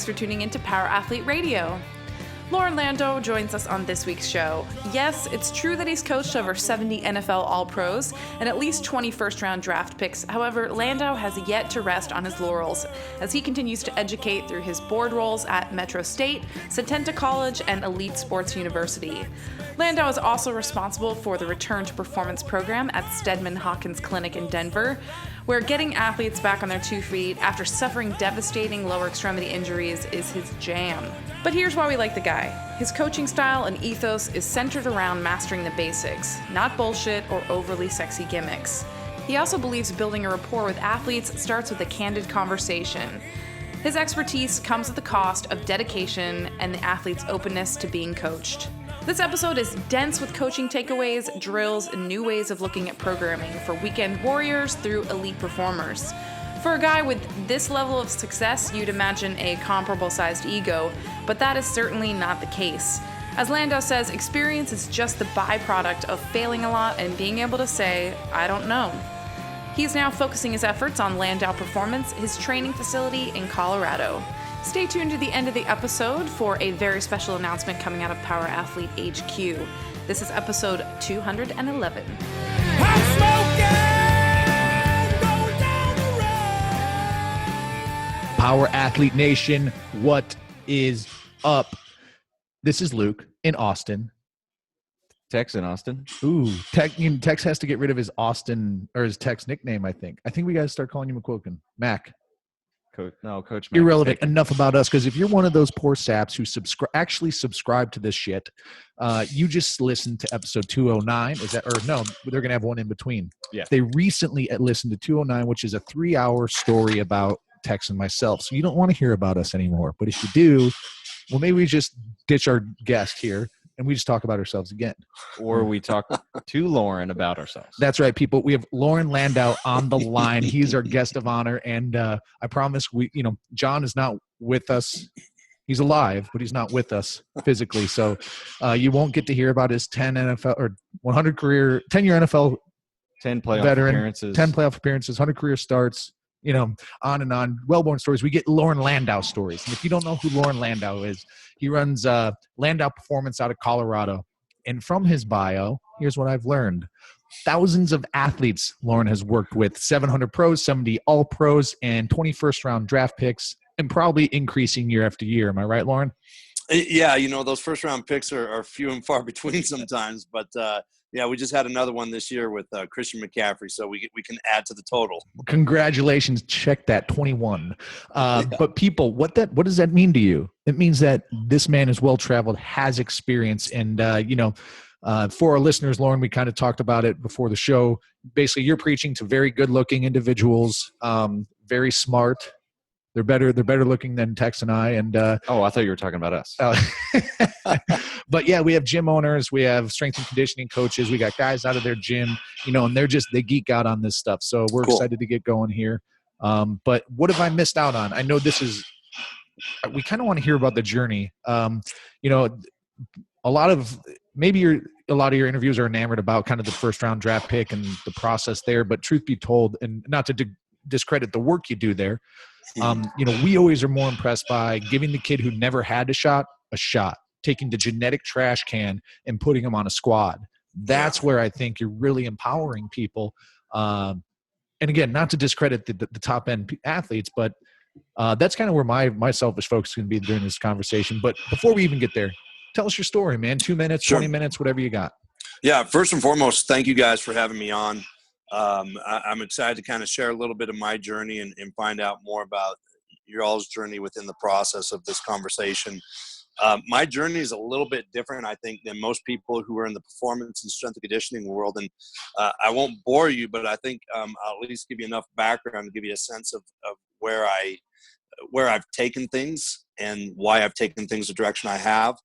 for tuning into Power Athlete Radio. Loren Landow joins us on this week's show. Yes, it's true that he's coached over 70 NFL All-Pros and at least 20 first-round draft picks. However, Landow has yet to rest on his laurels as he continues to educate through his board roles at Metro State, Setenta College, and Elite Sports University. Landow is also responsible for the Return to Performance program at Steadman Hawkins Clinic in Denver, where getting athletes back on their 2 feet after suffering devastating lower extremity injuries is his jam. But here's why we like the guy. His coaching style and ethos is centered around mastering the basics, not bullshit or overly sexy gimmicks. He also believes building a rapport with athletes starts with a candid conversation. His expertise comes at the cost of dedication and the athlete's openness to being coached. This episode is dense with coaching takeaways, drills, and new ways of looking at programming for weekend warriors through elite performers. For a guy with this level of success, you'd imagine a comparable-sized ego, but that is certainly not the case. As Landow says, experience is just the byproduct of failing a lot and being able to say, I don't know. He's now focusing his efforts on Landow Performance, his training facility in Colorado. Stay tuned to the end of the episode for a very special announcement coming out of Power Athlete HQ. This is episode 211. Power Athlete Nation, what is up? This is Luke in Austin. Tex in Austin. Ooh, Tex has to get rid of his Austin or his Tex nickname, I think. I think we got to start calling you McQuilkin. Mac. Coach Mac. Irrelevant. Enough about us, because if you're one of those poor saps who actually subscribe to this shit, you just listened to episode 209. No, they're going to have one in between. Yeah. They recently listened to 209, which is a 3-hour story about Tex and myself. So you don't want to hear about us anymore. But if you do, well, maybe we just ditch our guest here and we just talk about ourselves again. Or we talk to Loren about ourselves. That's right, people. We have Loren Landow on the line. He's our guest of honor. And I promise John is not with us. He's alive, but he's not with us physically. So you won't get to hear about his 10 NFL or 100 career, 10-year NFL 10 playoff veteran, appearances. 10 playoff appearances, 100 career starts, on and on. Well-born stories. We get Loren Landow stories. And if you don't know who Loren Landow is, he runs Landow Performance out of Colorado. And from his bio, here's what I've learned. Thousands of athletes Loren has worked with, 700 pros, 70 all-pros, and 20 first-round draft picks, and probably increasing year after year. Am I right, Loren? Yeah, those first-round picks are few and far between sometimes. But, we just had another one this year with Christian McCaffrey, so we can add to the total. Congratulations. Check that, 21. But people, what does that mean to you? It means that this man is well-traveled, has experience, and, for our listeners, Loren, we kind of talked about it before the show. Basically, you're preaching to very good-looking individuals, very smart. They're better looking than Tex and I. And I thought you were talking about us. But yeah, we have gym owners, we have strength and conditioning coaches, we got guys out of their gym, and they geek out on this stuff. So we're excited to get going here. But what have I missed out on? I know we kind of want to hear about the journey. A lot of your interviews are enamored about kind of the first round draft pick and the process there. But truth be told, and not to discredit the work you do there, we always are more impressed by giving the kid who never had a shot, taking the genetic trash can and putting them on a squad. That's where I think you're really empowering people. And again, not to discredit the top end athletes, but that's kind of where my selfish focus is going to be during this conversation. But before we even get there, tell us your story, man. 2 minutes, Sure. 20 minutes, whatever you got. Yeah, first and foremost, thank you guys for having me on. I'm excited to kind of share a little bit of my journey and find out more about your all's journey within the process of this conversation. My journey is a little bit different, I think, than most people who are in the performance and strength and conditioning world. And I won't bore you, but I think I'll at least give you enough background to give you a sense of where I've taken things and why I've taken things the direction I have.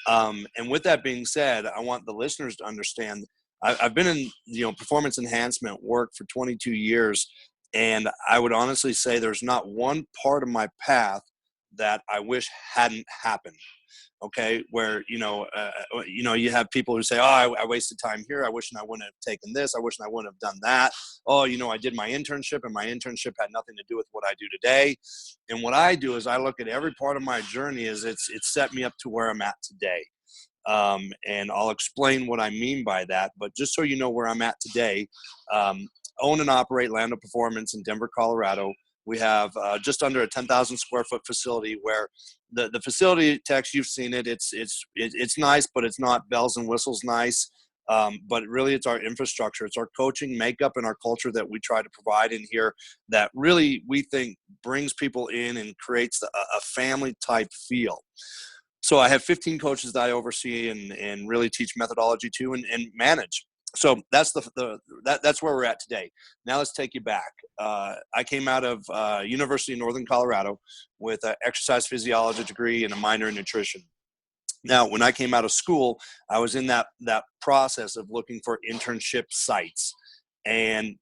And with that being said, I want the listeners to understand I've been in performance enhancement work for 22 years, and I would honestly say there's not one part of my path that I wish hadn't happened. Okay, where you have people who say, "Oh, I wasted time here. I wish I wouldn't have taken this. I wish I wouldn't have done that. Oh, I did my internship, and my internship had nothing to do with what I do today." And what I do is I look at every part of my journey as it's set me up to where I'm at today. And I'll explain what I mean by that. But just so you know where I'm at today, own and operate Landow Performance in Denver, Colorado. We have just under a 10,000 square foot facility where the facility, Tex, you've seen it. It's nice, but it's not bells and whistles nice. But really, it's our infrastructure. It's our coaching, makeup, and our culture that we try to provide in here that really we think brings people in and creates a family type feel. So I have 15 coaches that I oversee and really teach methodology to and manage. So that's that's where we're at today. Now let's take you back. I came out of University of Northern Colorado with an exercise physiology degree and a minor in nutrition. Now, when I came out of school, I was in that process of looking for internship sites. And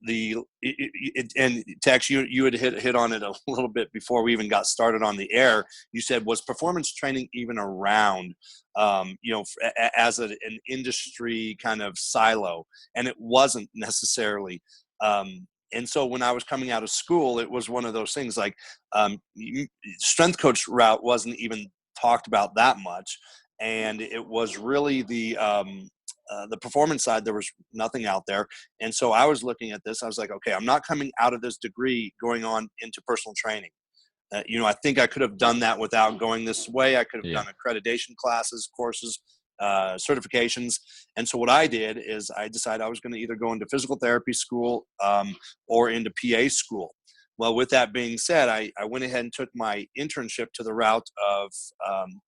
and Tex, you had hit on it a little bit before we even got started on the air. You said, was performance training even around, as an industry kind of silo? And it wasn't necessarily. And so when I was coming out of school, it was one of those things like strength coach route wasn't even talked about that much. And it was really the performance side. There was nothing out there. And so I was looking at this. I was like, okay, I'm not coming out of this degree going on into personal training. I think I could have done that without going this way. I could have done accreditation classes, courses, certifications. And so what I did is I decided I was going to either go into physical therapy school or into PA school. Well, with that being said, I went ahead and took my internship to the route of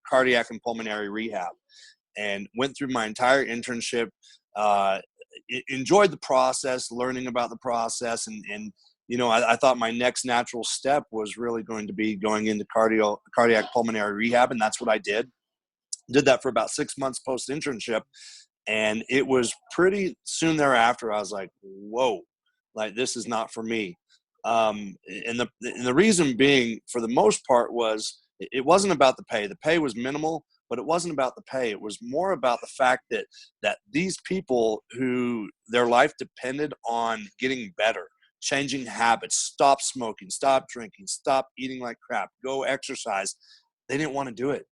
cardiac and pulmonary rehab and went through my entire internship, enjoyed the process, learning about the process. And I thought my next natural step was really going to be going into cardiac pulmonary rehab. And that's what I did. Did that for about 6 months post internship. And it was pretty soon thereafter, I was like, whoa, like this is not for me. And the reason being, for the most part, was it wasn't about the pay. The pay was minimal, but it wasn't about the pay. It was more about the fact that these people who their life depended on getting better, changing habits, stop smoking, stop drinking, stop eating like crap, go exercise, they didn't want to do it.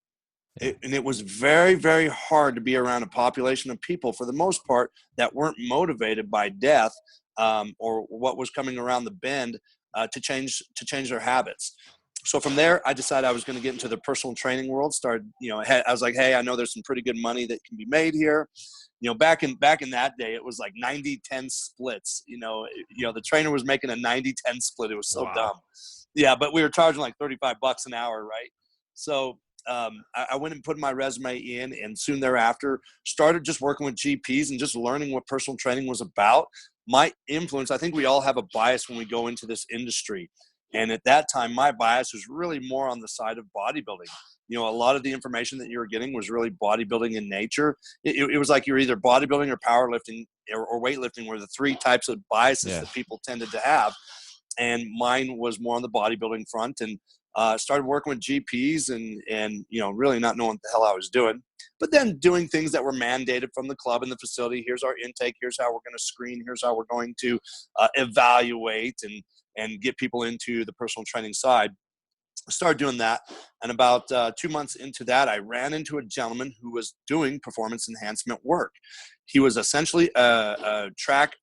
And it was very, very hard to be around a population of people, for the most part, that weren't motivated by death or what was coming around the bend to change their habits. So from there, I decided I was going to get into the personal training world. I was like, hey, I know there's some pretty good money that can be made here. Back in that day, it was like 90-10 splits. The trainer was making a 90-10 split. It was so dumb. Yeah, but we were charging like $35 an hour, right? So I went and put my resume in, and soon thereafter started just working with GPs and just learning what personal training was about. My influence, I think we all have a bias when we go into this industry. And at that time, my bias was really more on the side of bodybuilding. A lot of the information that you were getting was really bodybuilding in nature. It was like you're either bodybuilding or powerlifting or weightlifting were the three types of biases that people tended to have. And mine was more on the bodybuilding front, and started working with GPs and really not knowing what the hell I was doing, but then doing things that were mandated from the club and the facility. Here's our intake. Here's how we're going to screen. Here's how we're going to evaluate and get people into the personal training side. I started doing that. And about 2 months into that, I ran into a gentleman who was doing performance enhancement work. He was essentially a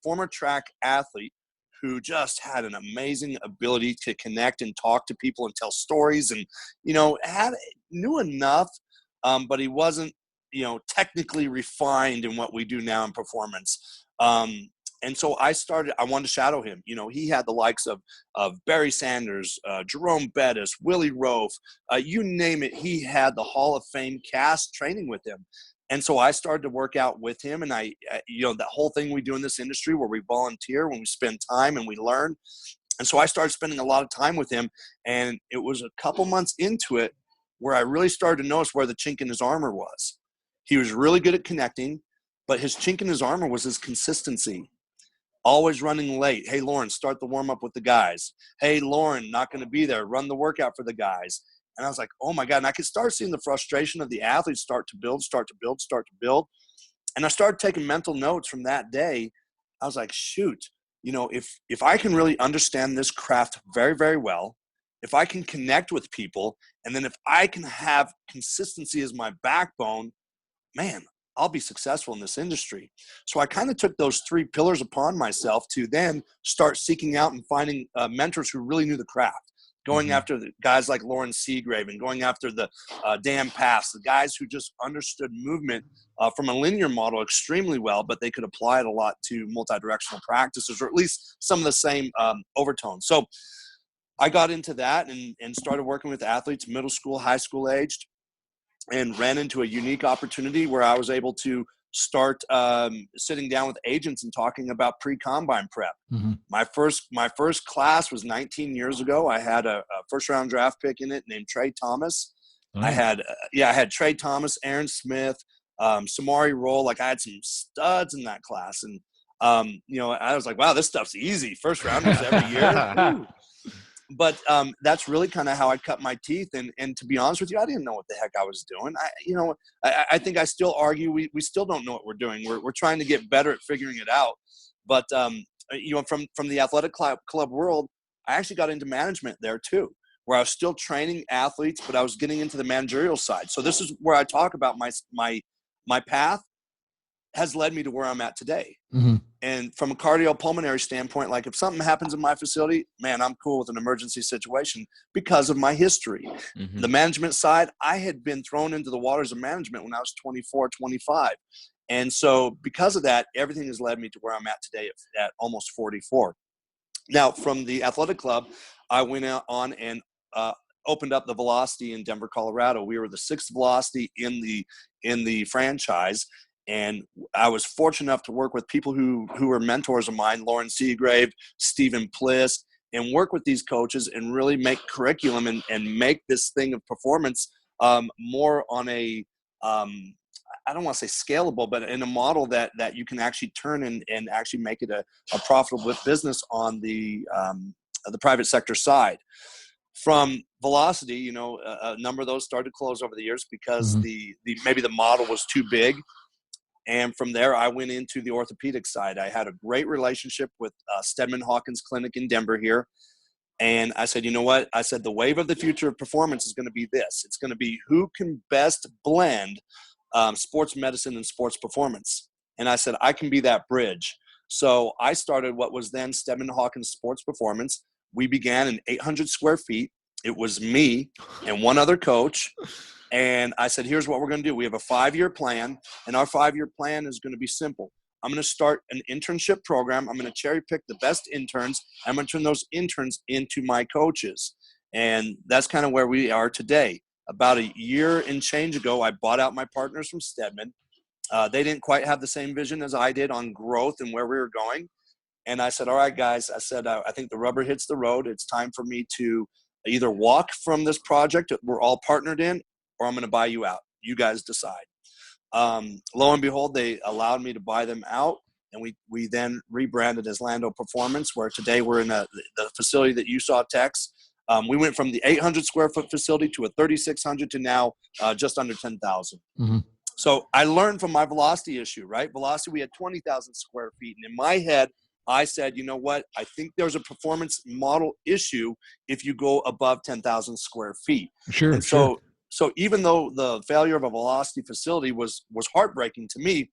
former track athlete who just had an amazing ability to connect and talk to people and tell stories, and knew enough, but he wasn't technically refined in what we do now in performance. And so I wanted to shadow him. He had the likes of Barry Sanders, Jerome Bettis, Willie Rofe, you name it. He had the Hall of Fame cast training with him. And so I started to work out with him, and that whole thing we do in this industry where we volunteer, when we spend time and we learn. And so I started spending a lot of time with him, and it was a couple months into it where I really started to notice where the chink in his armor was. He was really good at connecting, but his chink in his armor was his consistency. Always running late. Hey, Loren, start the warm-up with the guys. Hey, Loren, not going to be there. Run the workout for the guys. And I was like, oh my God. And I could start seeing the frustration of the athletes start to build. And I started taking mental notes from that day. I was like, shoot, if I can really understand this craft very, very well, if I can connect with people, and then if I can have consistency as my backbone, man, I'll be successful in this industry. So I kind of took those 3 pillars upon myself to then start seeking out and finding mentors who really knew the craft, going after the guys like Loren Seagrave and going after the Dan Pass, the guys who just understood movement from a linear model extremely well, but they could apply it a lot to multi-directional practices, or at least some of the same overtones. So I got into that and started working with athletes, middle school, high school aged, and ran into a unique opportunity where I was able to start sitting down with agents and talking about pre-combine prep. My first class was 19 years ago. I had a first-round draft pick in it named Trey Thomas. I had Trey Thomas, Aaron Smith, Samari Roll. Like, I had some studs in that class, and I was like, wow, this stuff's easy. First rounders every year. But that's really kind of how I cut my teeth. And to be honest with you, I didn't know what the heck I was doing. I think I still argue we still don't know what we're doing. We're trying to get better at figuring it out. But, from the athletic club world, I actually got into management there too, where I was still training athletes, but I was getting into the managerial side. So this is where I talk about my path has led me to where I'm at today. And from a cardiopulmonary standpoint, like if something happens in my facility, man, I'm cool with an emergency situation because of my history. The management side, I had been thrown into the waters of management when I was 24, 25. And so because of that, everything has led me to where I'm at today at almost 44. Now, from the athletic club, I went out on and opened up the Velocity in Denver, Colorado. We were the 6th Velocity in the franchise. And I was fortunate enough to work with people who were mentors of mine, Loren Seagrave, Stephen Pliss, and work with these coaches and really make curriculum and make this thing of performance more on a, I don't want to say scalable, but in a model that you can actually turn and actually make it a profitable business on the private sector side. From Velocity, a number of those started to close over the years because maybe the model was too big. And from there, I went into the orthopedic side. I had a great relationship with Steadman Hawkins Clinic in Denver here. And I said, you know what? I said, the wave of the future of performance is going to be this. It's going to be who can best blend sports medicine and sports performance. And I said, I can be that bridge. So I started what was then Steadman Hawkins Sports Performance. We began in 800 square feet. It was me and one other coach. And I said, here's what we're going to do. We have a 5-year plan, and our 5-year plan is going to be simple. I'm going to start an internship program. I'm going to cherry pick the best interns. I'm going to turn those interns into my coaches. And that's kind of where we are today. About a year and change ago, I bought out my partners from Steadman. They didn't quite have the same vision as I did on growth and where we were going. And I said, all right, guys, I said, I think the rubber hits the road. It's time for me to either walk from this project that we're all partnered in, or I'm going to buy you out. You guys decide. Lo and behold, they allowed me to buy them out, and we then rebranded as Landow Performance, where today we're in the facility that you saw, Tex. We went from the 800 square foot facility to a 3,600 to now just under 10,000. So I learned from my Velocity issue, right? Velocity, we had 20,000 square feet. And in my head, I said, you know what? I think there's a performance model issue if you go above 10,000 square feet. Sure. So even though the failure of a Velocity facility was heartbreaking to me,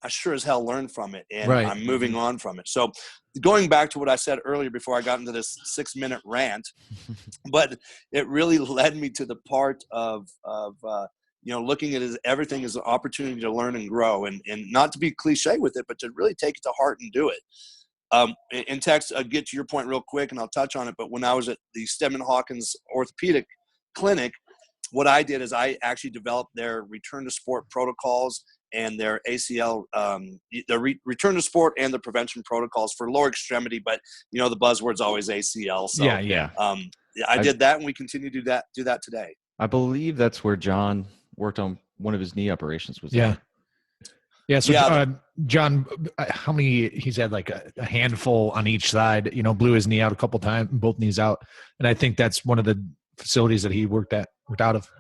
I sure as hell learned from it, and I'm moving on from it. So going back to what I said earlier before I got into this 6-minute rant, but it really led me to the part of looking at everything as an opportunity to learn and grow, and not to be cliche with it, but to really take it to heart and do it. In Tex, I'll get to your point real quick, and I'll touch on it. But when I was at the Steadman Hawkins Orthopedic Clinic, what I did is I actually developed their return to sport protocols and their ACL, return to sport and the prevention protocols for lower extremity. But the buzzword's always ACL. So I did that, and we continue to do that today. I believe that's where John worked on one of his knee operations. So John, how many? He's had like a handful on each side. Blew his knee out a couple times, both knees out, and I think that's one of the facilities that he worked out of?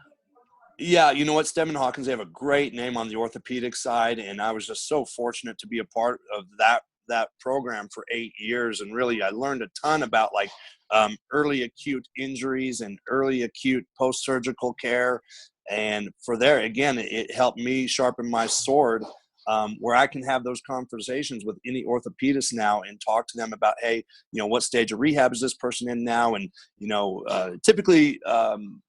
Yeah, you know what, Stebbin Hawkins, they have a great name on the orthopedic side, and I was just so fortunate to be a part of that program for 8 years. And really, I learned a ton about like early acute injuries and early acute post-surgical care. And for there, again, it helped me sharpen my sword, where I can have those conversations with any orthopedist now and talk to them about, hey, what stage of rehab is this person in now? And, typically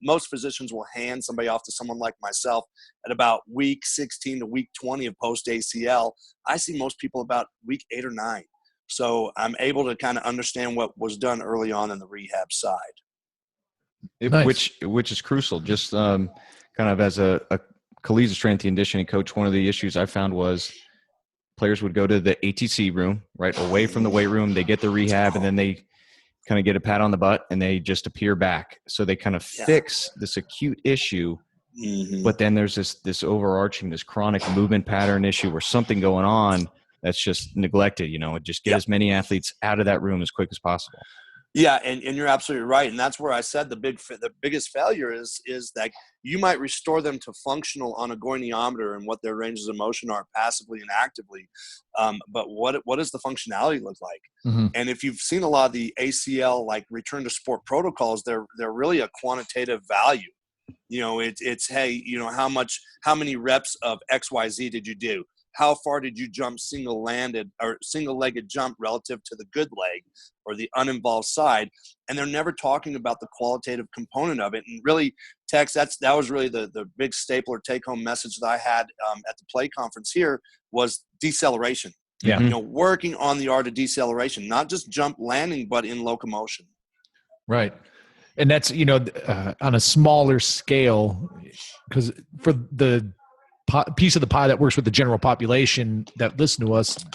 most physicians will hand somebody off to someone like myself at about week 16 to week 20 of post ACL. I see most people about week 8 or 9. So I'm able to kind of understand what was done early on in the rehab side. Nice. Which is crucial. Just kind of as a collegiate strength and conditioning coach, one of the issues I found was players would go to the ATC room, right, away from the weight room. They get the rehab, and then they kind of get a pat on the butt, and they just appear back. So they kind of fix this acute issue, but then there's this overarching, this chronic movement pattern issue or something going on that's just neglected. Just get as many athletes out of that room as quick as possible. Yeah, and you're absolutely right, and that's where I said the biggest failure is that you might restore them to functional on a goniometer and what their ranges of motion are passively and actively, but what does the functionality look like? Mm-hmm. And if you've seen a lot of the ACL like return to sport protocols, they're really a quantitative value. It's hey, how many reps of XYZ did you do? How far did you jump single-legged jump relative to the good leg or the uninvolved side? And they're never talking about the qualitative component of it. And really, Tex, that was really the big stapler take-home message that I had at the play conference here was deceleration. Yeah. Working on the art of deceleration, not just jump landing, but in locomotion. Right. And that's, on a smaller scale, because for the piece of the pie that works with the general population that listen to us,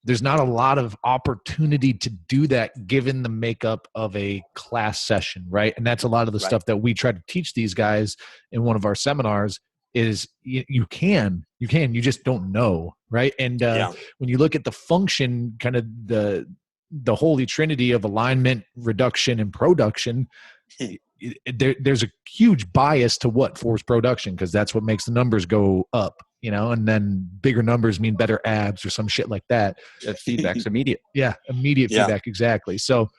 there's not a lot of opportunity to do that given the makeup of a class session, right? And that's a lot of the stuff that we try to teach these guys in one of our seminars is you just don't know, right? And when you look at the function, kind of the holy trinity of alignment, reduction, and production, there's a huge bias to what force production, because that's what makes the numbers go up, and then bigger numbers mean better abs or some shit like that. That feedback's immediate. Yeah, immediate feedback, exactly. So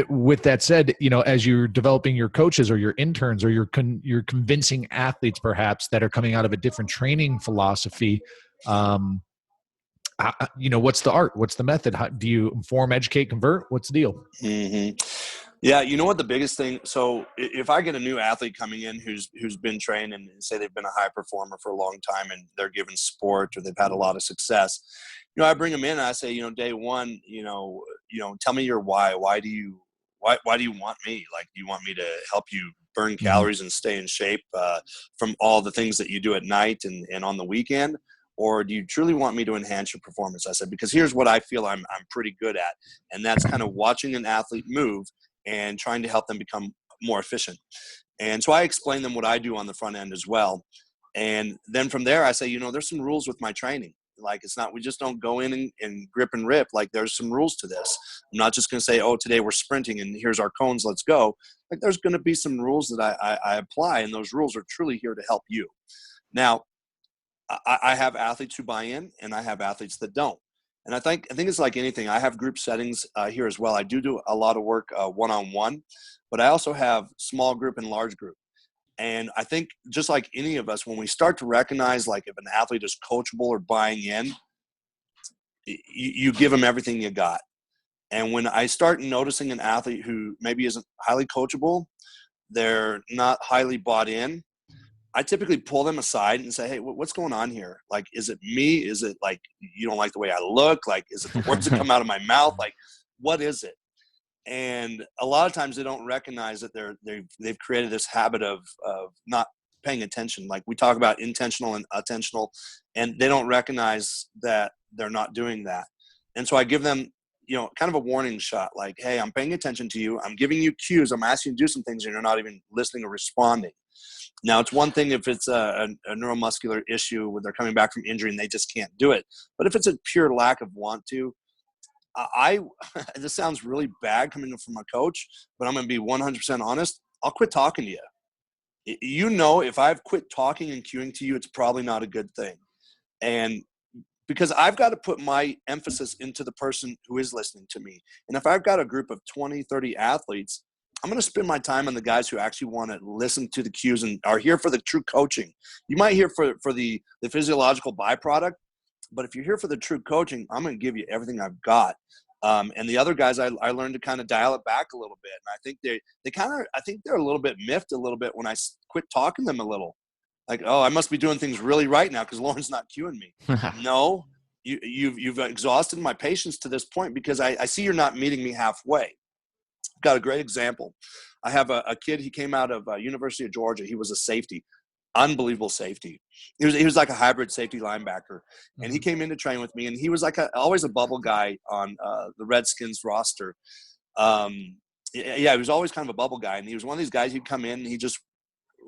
with that said, as you're developing your coaches or your interns or you're convincing athletes perhaps that are coming out of a different training philosophy, what's the art? What's the method? How do you inform, educate, convert? What's the deal? Mm-hmm. Yeah, you know what the biggest thing, so if I get a new athlete coming in who's been trained and say they've been a high performer for a long time and they're given sport or they've had a lot of success, I bring them in and I say, day one, tell me your why. Why do you want me? Like, do you want me to help you burn calories and stay in shape from all the things that you do at night and on the weekend? Or do you truly want me to enhance your performance? I said, because here's what I feel I'm pretty good at. And that's kind of watching an athlete move and trying to help them become more efficient. And so I explain them what I do on the front end as well. And then from there, I say, there's some rules with my training. Like, it's not, we just don't go in and grip and rip. Like, there's some rules to this. I'm not just going to say, oh, today we're sprinting and here's our cones, let's go. Like, there's going to be some rules that I apply, and those rules are truly here to help you. Now, I have athletes who buy in and I have athletes that don't. And I think it's like anything. I have group settings here as well. I do a lot of work one-on-one, but I also have small group and large group. And I think just like any of us, when we start to recognize, like, if an athlete is coachable or buying in, you give them everything you got. And when I start noticing an athlete who maybe isn't highly coachable, they're not highly bought in, I typically pull them aside and say, hey, what's going on here? Like, is it me? Is it like you don't like the way I look? Like, is it the words that come out of my mouth? Like, what is it? And a lot of times they don't recognize that they've created this habit of not paying attention. Like, we talk about intentional and attentional, and they don't recognize that they're not doing that. And so I give them, kind of a warning shot, like, hey, I'm paying attention to you. I'm giving you cues. I'm asking you to do some things and you're not even listening or responding. Now, it's one thing if it's a neuromuscular issue where they're coming back from injury and they just can't do it. But if it's a pure lack of want to, I this sounds really bad coming from a coach, but I'm going to be 100% honest. I'll quit talking to you. You know, if I've quit talking and cueing to you, it's probably not a good thing. And because I've got to put my emphasis into the person who is listening to me. And if I've got a group of 20, 30 athletes, I'm going to spend my time on the guys who actually want to listen to the cues and are here for the true coaching. You might hear for the physiological byproduct, but if you're here for the true coaching, I'm going to give you everything I've got. And the other guys, I learned to kind of dial it back a little bit. And I think I think they're a little bit miffed a little bit when I quit talking to them a little. Like, oh, I must be doing things really right now because Loren's not cueing me. No, you've exhausted my patience to this point because I see you're not meeting me halfway. Got a great example. I have a kid. He came out of University of Georgia. He was a safety, unbelievable safety. He was like a hybrid safety linebacker, and he came in to train with me. And he was like always a bubble guy on the Redskins roster. He was always kind of a bubble guy, and he was one of these guys who'd come in and he just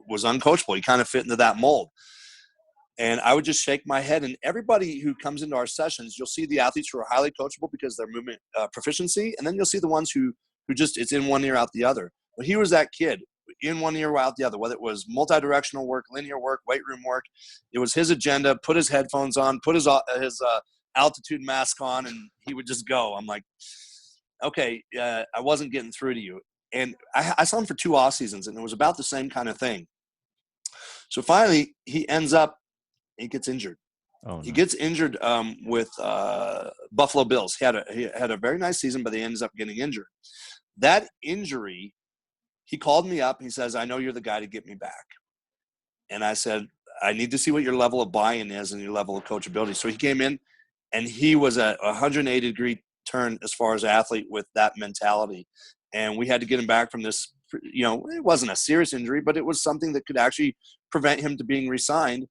was uncoachable. He kind of fit into that mold. And I would just shake my head. And everybody who comes into our sessions, you'll see the athletes who are highly coachable because of their movement proficiency. And then you'll see the ones who just, it's in one ear out the other. But he was that kid, in one ear out the other, whether it was multi-directional work, linear work, weight room work. It was his agenda, put his headphones on, put his altitude mask on, and he would just go. I'm like, okay, I wasn't getting through to you. And I saw him for 2 off seasons, and it was about the same kind of thing. So finally, he gets injured. Oh, no. He gets injured with Buffalo Bills. He had a very nice season, but he ends up getting injured. That injury, he called me up. He says, I know you're the guy to get me back. And I said, I need to see what your level of buy-in is and your level of coachability. So he came in, and he was a 180-degree turn as far as athlete with that mentality. And we had to get him back from this, it wasn't a serious injury, but it was something that could actually prevent him to being re-signed.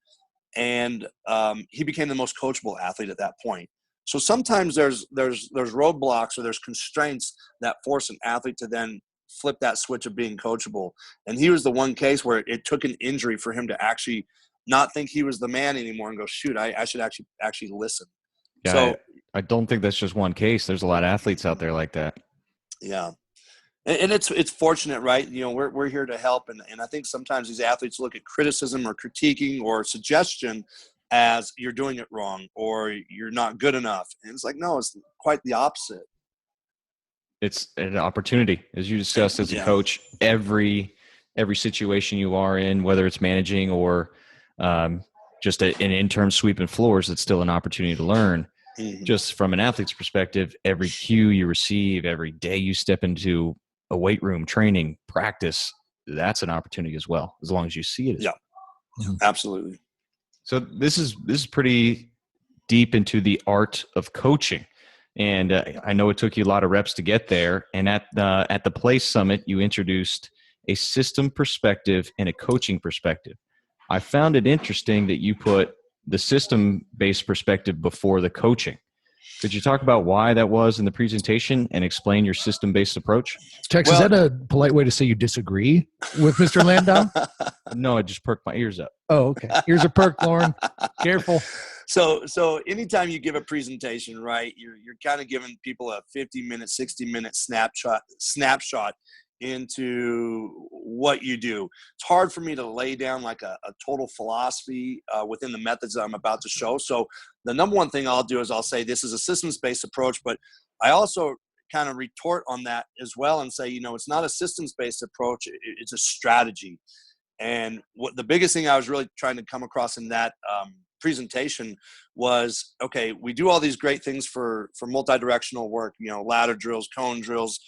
And he became the most coachable athlete at that point. So sometimes there's roadblocks or there's constraints that force an athlete to then flip that switch of being coachable. And he was the one case where it took an injury for him to actually not think he was the man anymore and go, shoot, I should actually listen. Yeah, so I don't think that's just one case. There's a lot of athletes out there like that. Yeah. And it's fortunate, right? We're here to help. And I think sometimes these athletes look at criticism or critiquing or suggestion as you're doing it wrong or you're not good enough. And it's like, no, it's quite the opposite. It's an opportunity, as you discussed as a coach. Every situation you are in, whether it's managing or just an intern sweeping floors, it's still an opportunity to learn. Mm-hmm. Just from an athlete's perspective, every cue you receive, every day you step into a weight room, training, practice, that's an opportunity as well, as long as you see it. Yeah, absolutely. So this is pretty deep into the art of coaching. And I know it took you a lot of reps to get there. And at the Play Summit, you introduced a system perspective and a coaching perspective. I found it interesting that you put the system-based perspective before the coaching. Could you talk about why that was in the presentation and explain your system-based approach? Tex, is that a polite way to say you disagree with Mr. Landow? No, I just perked my ears up. Oh, okay. Ears are perked, Loren. Careful. So anytime you give a presentation, right, you're kind of giving people a 50-minute, 60-minute snapshot into what you do. It's hard for me to lay down like a total philosophy within the methods that I'm about to show. So the number one thing I'll do is I'll say this is a systems-based approach, but I also kind of retort on that as well and say, it's not a systems-based approach. It's a strategy. And what the biggest thing I was really trying to come across in that presentation was, okay, we do all these great things for multi-directional work, ladder drills, cone drills,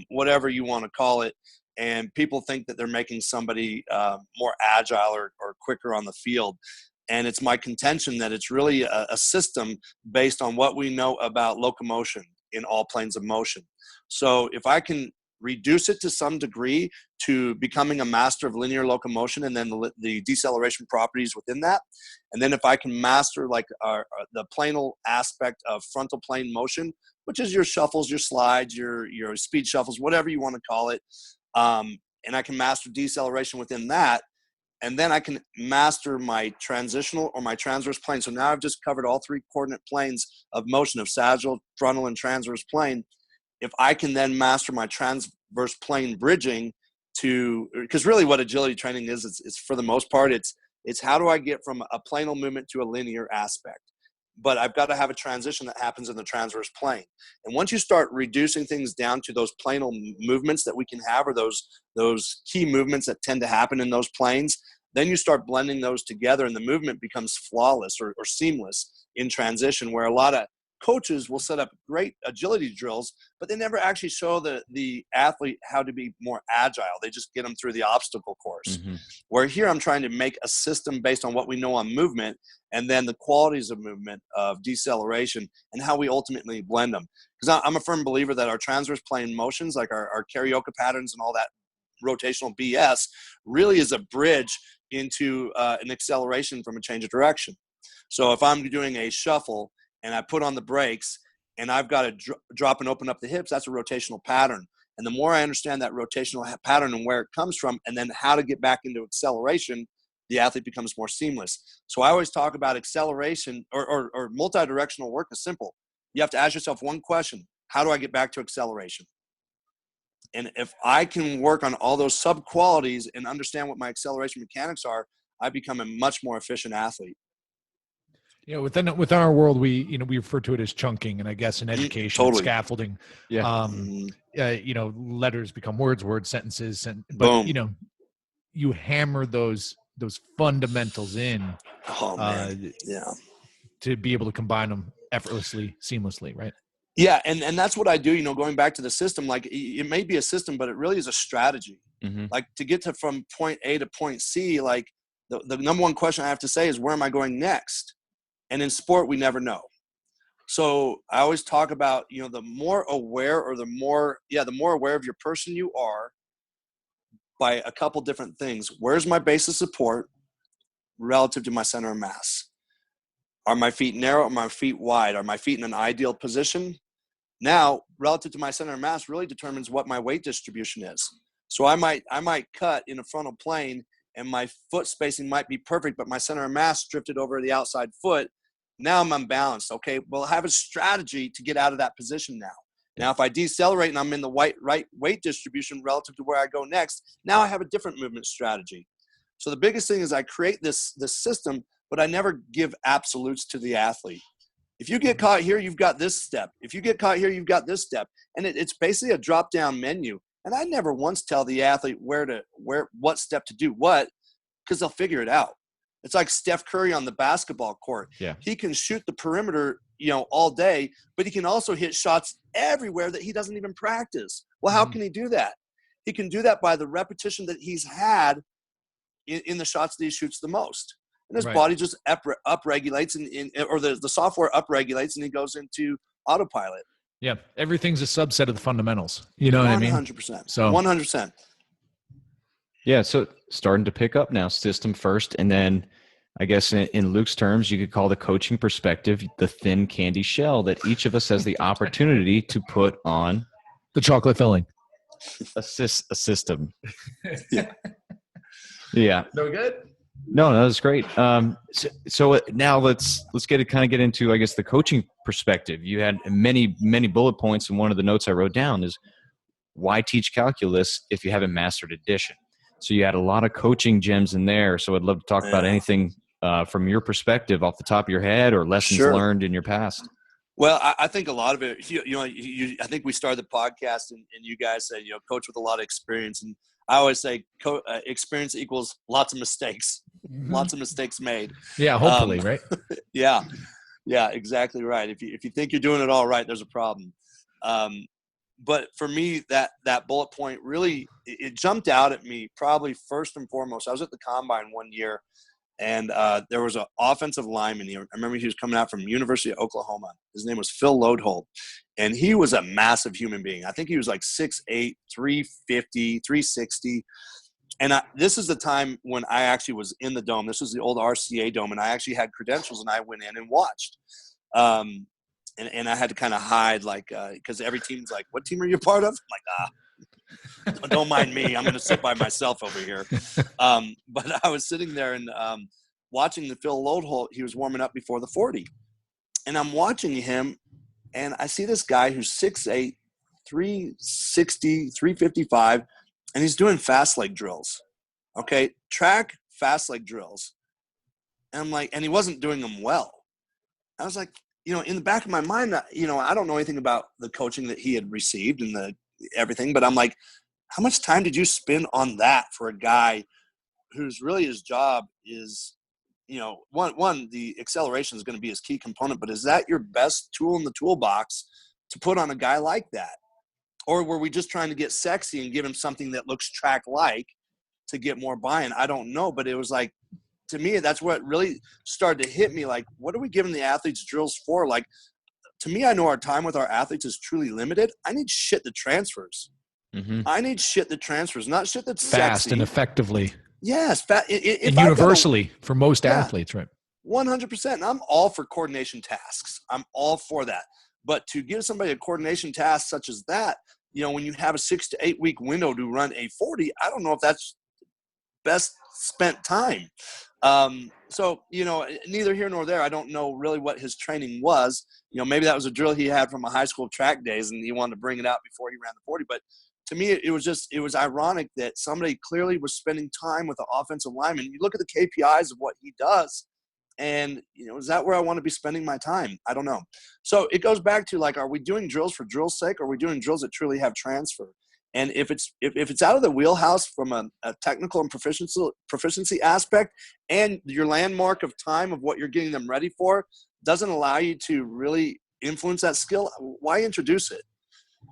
whatever you want to call it. And people think that they're making somebody more agile or quicker on the field. And it's my contention that it's really a system based on what we know about locomotion in all planes of motion. So if I can reduce it to some degree to becoming a master of linear locomotion and then the deceleration properties within that. And then if I can master like the planal aspect of frontal plane motion, which is your shuffles, your slides, your speed shuffles, whatever you want to call it. And I can master deceleration within that. and then I can master my transitional or my transverse plane. So now I've just covered all 3 coordinate planes of motion of sagittal, frontal, and transverse plane. If I can then master my transverse plane bridging because really what agility training is, it's for the most part, it's how do I get from a planal movement to a linear aspect? But I've got to have a transition that happens in the transverse plane. And once you start reducing things down to those planal movements that we can have, or those key movements that tend to happen in those planes, then you start blending those together and the movement becomes flawless or seamless in transition, where a lot of coaches will set up great agility drills, but they never actually show the athlete how to be more agile. They just get them through the obstacle course. Mm-hmm. Where here I'm trying to make a system based on what we know on movement, and then the qualities of movement, of deceleration, and how we ultimately blend them. Because I'm a firm believer that our transverse plane motions, like our karaoke patterns and all that rotational BS, really is a bridge into an acceleration from a change of direction. So if I'm doing a shuffle and I put on the brakes and I've got to drop and open up the hips, that's a rotational pattern. And the more I understand that rotational pattern and where it comes from, and then how to get back into acceleration, the athlete becomes more seamless. So I always talk about acceleration or multi-directional work is simple. You have to ask yourself one question: how do I get back to acceleration? And if I can work on all those sub-qualities and understand what my acceleration mechanics are, I become a much more efficient athlete. Within our world, we refer to it as chunking, and I guess in education, Totally. Scaffolding. Yeah. Letters become words, sentences, Boom. but you hammer those fundamentals in. Oh man, yeah. To be able to combine them effortlessly, seamlessly, right? Yeah, and that's what I do. Going back to the system, like it may be a system, but it really is a strategy. Mm-hmm. Like to get from point A to point C, like the number one question I have to say is, where am I going next? And in sport, we never know. So I always talk about, the more aware or the more aware of your person you are by a couple different things. Where's my base of support relative to my center of mass? Are my feet narrow? Are my feet wide? Are my feet in an ideal position? Now, relative to my center of mass really determines what my weight distribution is. So I might cut in a frontal plane and my foot spacing might be perfect, but my center of mass drifted over the outside foot. Now I'm unbalanced. Okay, well, I have a strategy to get out of that position now. Now, if I decelerate and I'm in the right weight distribution relative to where I go next, now I have a different movement strategy. So the biggest thing is I create this system, but I never give absolutes to the athlete. If you get caught here, you've got this step. If you get caught here, you've got this step. And it's basically a drop-down menu. And I never once tell the athlete what step to do what, because they'll figure it out. It's like Steph Curry on the basketball court. Yeah. He can shoot the perimeter, all day, but he can also hit shots everywhere that he doesn't even practice. Well, how can he do that? He can do that by the repetition that he's had in the shots that he shoots the most. And his body just upregulates or the software upregulates and he goes into autopilot. Yeah. Everything's a subset of the fundamentals. You know what I mean? 100%. So 100%. Yeah. So starting to pick up now, system first. And then I guess in Luke's terms, you could call the coaching perspective the thin candy shell that each of us has the opportunity to put on the chocolate filling. A system. Yeah. Yeah. No good? No, that's great. So now let's get into, I guess, the coaching perspective. You had many bullet points, and one of the notes I wrote down is why teach calculus if you haven't mastered addition. So you had a lot of coaching gems in there. So I'd love to talk about anything from your perspective off the top of your head or lessons learned in your past. Well, I think a lot of it, I think we started the podcast and you guys said, coach with a lot of experience. And I always say experience equals lots of mistakes, lots of mistakes made. Yeah, hopefully, right? Yeah, exactly right. If you think you're doing it all right, there's a problem. But for me, that bullet point really, it jumped out at me probably first and foremost. I was at the Combine one year, and there was an offensive lineman here. I remember he was coming out from University of Oklahoma. His name was Phil Lodehold, and he was a massive human being. I think he was like 6'8", 350, 360. And this is the time when I actually was in the dome. This was the old RCA dome, and I actually had credentials, and I went in and watched. And I had to kind of hide, like, because every team's like, what team are you a part of? I'm like, Don't mind me. I'm going to sit by myself over here. But I was sitting there and watching the Phil Lodeholt. He was warming up before the 40. And I'm watching him, and I see this guy who's 6'8", 360, 355, and he's doing fast leg drills. Okay, track fast leg drills. And I'm like, and he wasn't doing them well. I was like, in the back of my mind, I don't know anything about the coaching that he had received and everything, but I'm like, how much time did you spend on that for a guy who's really his job is, one, the acceleration is going to be his key component, but is that your best tool in the toolbox to put on a guy like that? Or were we just trying to get sexy and give him something that looks track-like to get more buy-in? I don't know, but it was like, to me, that's what really started to hit me. Like, what are we giving the athletes drills for? Like, to me, I know our time with our athletes is truly limited. I need shit that transfers. Mm-hmm. I need shit that transfers, not shit that's fast sexy. And effectively. Yes. And universally for most athletes, right? 100%. And I'm all for coordination tasks. I'm all for that. But to give somebody a coordination task such as that, when you have a 6 to 8 week window to run a 40, I don't know if that's best spent time. So, neither here nor there. I don't know really what his training was. Maybe that was a drill he had from a high school track days and he wanted to bring it out before he ran the 40. But to me, it was ironic that somebody clearly was spending time with the offensive lineman. You look at the KPIs of what he does, and, is that where I want to be spending my time? I don't know. So it goes back to, like, are we doing drills for drill's sake, or are we doing drills that truly have transfer? And if it's out of the wheelhouse from a technical and proficiency aspect, and your landmark of time of what you're getting them ready for doesn't allow you to really influence that skill, why introduce it?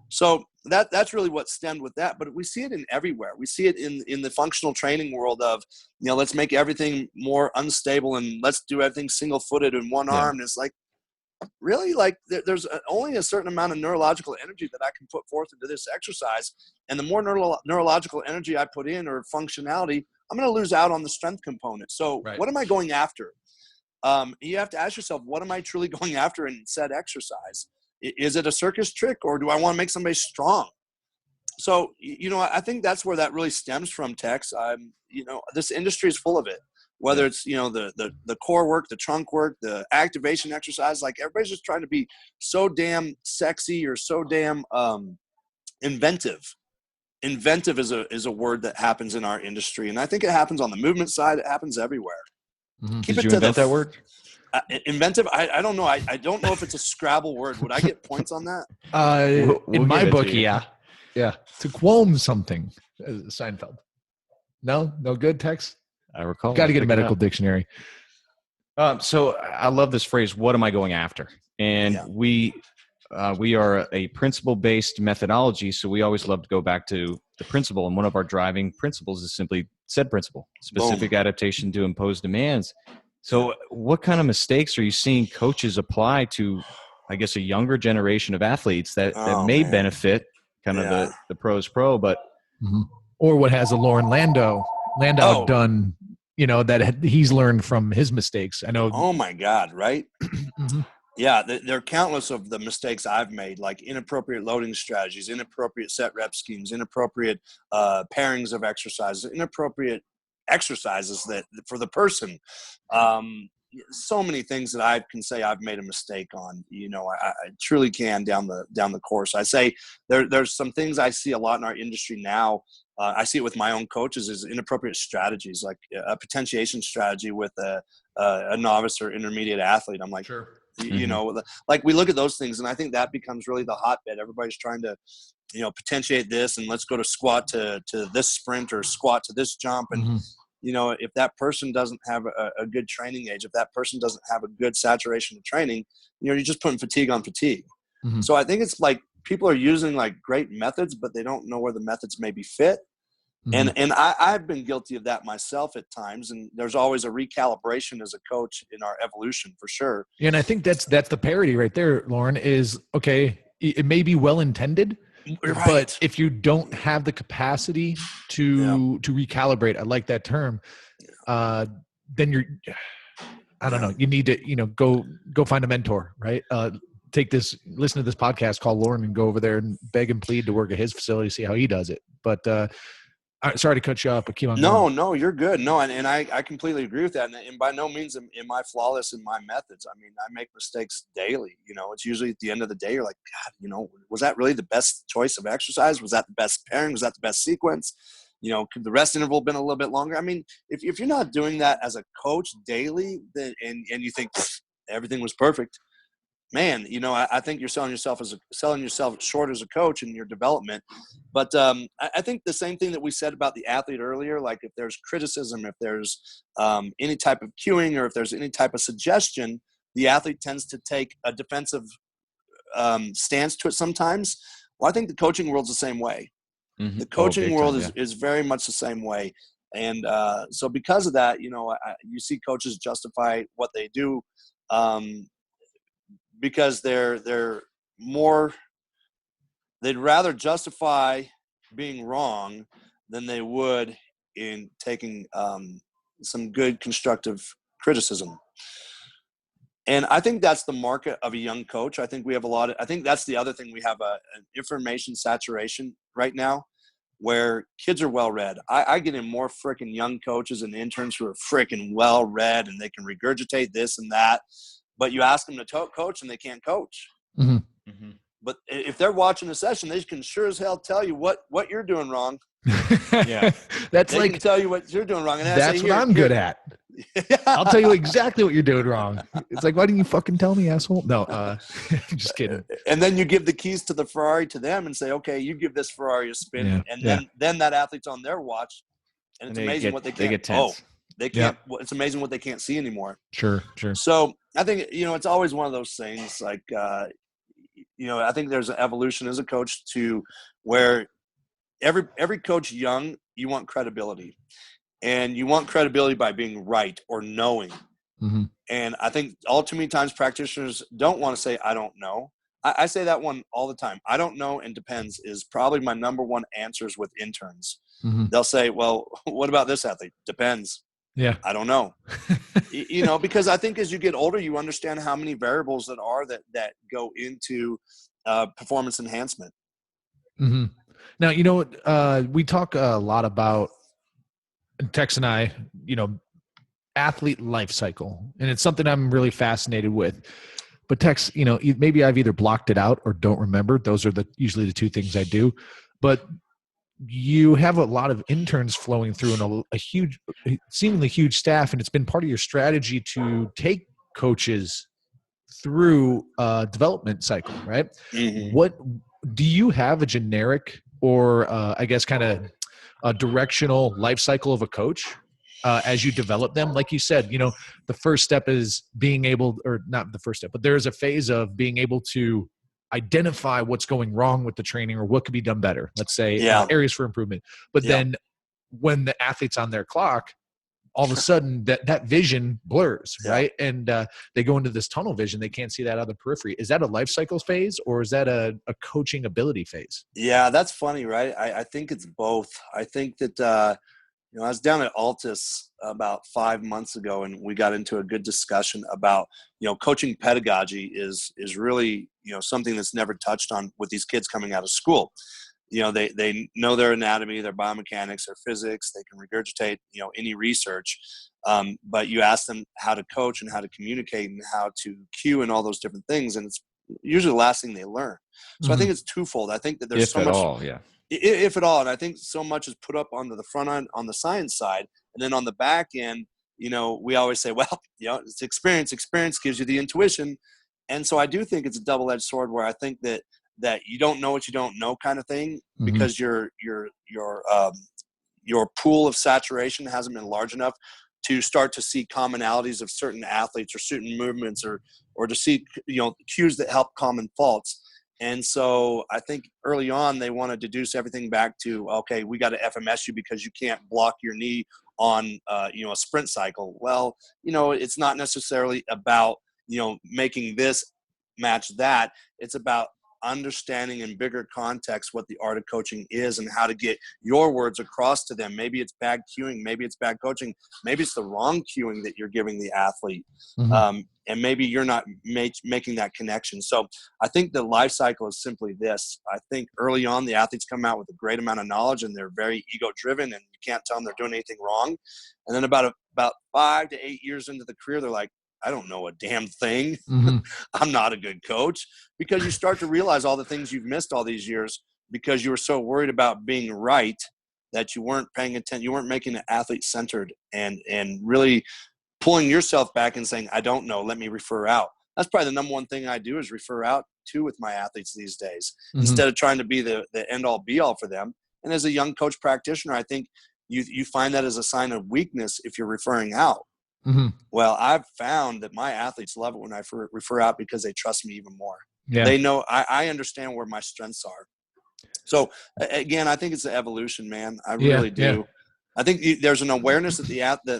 So that's really what stemmed with that. But we see it in everywhere. We see it in the functional training world of, let's make everything more unstable and let's do everything single-footed and one arm. And it's like, really? Like, there's only a certain amount of neurological energy that I can put forth into this exercise. And the more neurological energy I put in, or functionality, I'm going to lose out on the strength component. So What am I going after? You have to ask yourself, what am I truly going after in said exercise? Is it a circus trick, or do I want to make somebody strong? So, I think that's where that really stems from, Tex. This industry is full of it. Whether it's, the core work, the trunk work, the activation exercise, like, everybody's just trying to be so damn sexy or so damn inventive. Inventive is a word that happens in our industry. And I think it happens on the movement side. It happens everywhere. Mm-hmm. Did you invent that word? Inventive? I don't know. I don't know if it's a Scrabble word. Would I get points on that? We'll in my book, yeah. To qualm something, Seinfeld. No good, Tex? I recall. Got to get a medical dictionary. So I love this phrase, what am I going after? And we are a principle-based methodology, so we always love to go back to the principle. And one of our driving principles is simply said principle, specific adaptation to imposed demands. So what kind of mistakes are you seeing coaches apply to, I guess, a younger generation of athletes that may benefit kind of the pros pro, but or what has a Loren Landow done, that he's learned from his mistakes? I know. Oh my God. Right. Yeah. There are countless of the mistakes I've made, like inappropriate loading strategies, inappropriate set rep schemes, inappropriate pairings of exercises, inappropriate exercises that for the person. So many things that I can say I've made a mistake on. I truly can down the course. I say there's some things I see a lot in our industry now. I see it with my own coaches, is inappropriate strategies, like a potentiation strategy with a novice or intermediate athlete. I'm like, sure. Like, we look at those things, and I think that becomes really the hotbed. Everybody's trying to, potentiate this, and let's go to squat to this sprint, or squat to this jump. And, if that person doesn't have a good training age, if that person doesn't have a good saturation of training, you're just putting fatigue on fatigue. So I think it's like people are using like great methods, but they don't know where the methods maybe fit. And I've been guilty of that myself at times. And there's always a recalibration as a coach in our evolution, for sure. And I think that's the parity right there, Loren, is, okay, it may be well-intended, but if you don't have the capacity to recalibrate, I like that term, then you're, I don't know, you need to, go find a mentor, right? listen to this podcast, call Loren and go over there and beg and plead to work at his facility, see how he does it. But sorry to cut you off, but keep on going. No, you're good. No, and I completely agree with that. And by no means am I flawless in my methods. I mean, I make mistakes daily. It's usually at the end of the day, you're like, God, was that really the best choice of exercise? Was that the best pairing? Was that the best sequence? Could the rest interval have been a little bit longer? I mean, if you're not doing that as a coach daily, then and you think everything was perfect, man, I think you're selling yourself short as a coach in your development. But I think the same thing that we said about the athlete earlier, like if there's criticism, if there's any type of cueing, or if there's any type of suggestion, the athlete tends to take a defensive stance to it sometimes. Well, I think the coaching world's the same way. Mm-hmm. The coaching world is very much the same way. And so because of that, you see coaches justify what they do because they're more – they'd rather justify being wrong than they would in taking some good constructive criticism. And I think that's the market of a young coach. I think we have I think that's the other thing. We have an information saturation right now where kids are well-read. I get in more freaking young coaches and interns who are freaking well-read and they can regurgitate this and that. But you ask them to coach and they can't coach. Mm-hmm. Mm-hmm. But if they're watching a session, they can sure as hell tell you what you're doing wrong. Yeah, they can tell you what you're doing wrong. And that's what I'm good at. I'll tell you exactly what you're doing wrong. It's like, why didn't you fucking tell me, asshole? No, just kidding. And then you give the keys to the Ferrari to them and say, okay, you give this Ferrari a spin. Yeah. And then that athlete's on their watch. And it's amazing what they can't. They get tense. They can't. Yeah. It's amazing what they can't see anymore. Sure. So I think, it's always one of those things like, I think there's an evolution as a coach to where every coach young, you want credibility. And you want credibility by being right or knowing. Mm-hmm. And I think all too many times practitioners don't want to say, I don't know. I say that one all the time. I don't know and depends is probably my number one answers with interns. Mm-hmm. They'll say, well, what about this athlete? Depends. Yeah. I don't know. Because I think as you get older, you understand how many variables that go into performance enhancement. Mm-hmm. Now, we talk a lot about Tex and I, athlete life cycle, and it's something I'm really fascinated with. But Tex, maybe I've either blocked it out or don't remember. Those are usually the two things I do. But you have a lot of interns flowing through and a seemingly huge staff, and it's been part of your strategy to take coaches through a development cycle, right? Mm-hmm. What do you have a generic or I guess kind of a directional life cycle of a coach as you develop them? Like you said, the first step is being able, or not the first step, but there's a phase of being able to identify what's going wrong with the training or what could be done better. Let's say areas for improvement. But then when the athlete's on their clock, all of a sudden that vision blurs, right? And they go into this tunnel vision. They can't see that other periphery. Is that a life cycle phase or is that a coaching ability phase? Yeah, that's funny, right? I think it's both. I think that, I was down at Altus about 5 months ago and we got into a good discussion about, coaching pedagogy is really, something that's never touched on with these kids coming out of school. They know their anatomy, their biomechanics, their physics. They can regurgitate, any research. But you ask them how to coach and how to communicate and how to cue and all those different things. And it's usually the last thing they learn. So I think it's twofold. I think that there's so much, if at all. And I think so much is put up onto the front end on the science side. And then on the back end, we always say, well, it's experience. Experience gives you the intuition. And so I do think it's a double-edged sword where I think that you don't know what you don't know kind of thing because your pool of saturation hasn't been large enough to start to see commonalities of certain athletes or certain movements or to see, cues that help common faults. And so I think early on they want to deduce everything back to, okay, we got to FMS you because you can't block your knee on, a sprint cycle. Well, it's not necessarily about, making this match that. It's about understanding in bigger context what the art of coaching is and how to get your words across to them. Maybe it's bad cueing, maybe it's bad coaching, maybe it's the wrong cueing that you're giving the athlete. And maybe you're not making that connection. So I think the life cycle is simply this. I think early on, the athletes come out with a great amount of knowledge and they're very ego driven and you can't tell them they're doing anything wrong. And then about 5 to 8 years into the career, they're like, I don't know a damn thing. I'm not a good coach, because you start to realize all the things you've missed all these years because you were so worried about being right that you weren't paying attention. You weren't making it athlete centered and really pulling yourself back and saying, I don't know, let me refer out. That's probably the number one thing I do is refer out to with my athletes these days, instead of trying to be the end all be all for them. And as a young coach practitioner, I think you find that as a sign of weakness if you're referring out. Well, I've found that my athletes love it when I refer out because they trust me even more. They know I understand where my strengths are. So again, I think it's the evolution, man. I really do. Yeah. I think there's an awareness that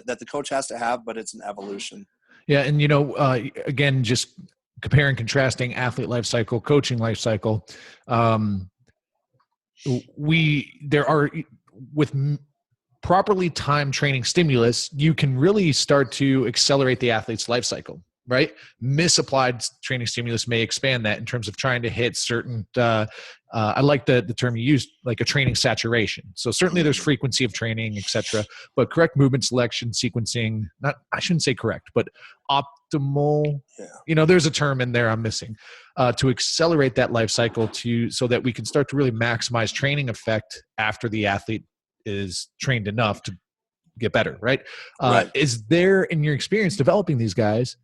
the coach has to have, but it's an evolution. Yeah. And, again, just comparing, contrasting athlete life cycle, coaching life cycle. There are, with properly timed training stimulus, you can really start to accelerate the athlete's life cycle, right? Misapplied training stimulus may expand that in terms of trying to hit certain, I like the term you used, like a training saturation. So certainly there's frequency of training, et cetera, but correct movement selection, sequencing, I shouldn't say correct, but optimal, there's a term in there I'm missing, to accelerate that life cycle so that we can start to really maximize training effect after the athlete is trained enough to get better, right? Is there, in your experience developing these guys,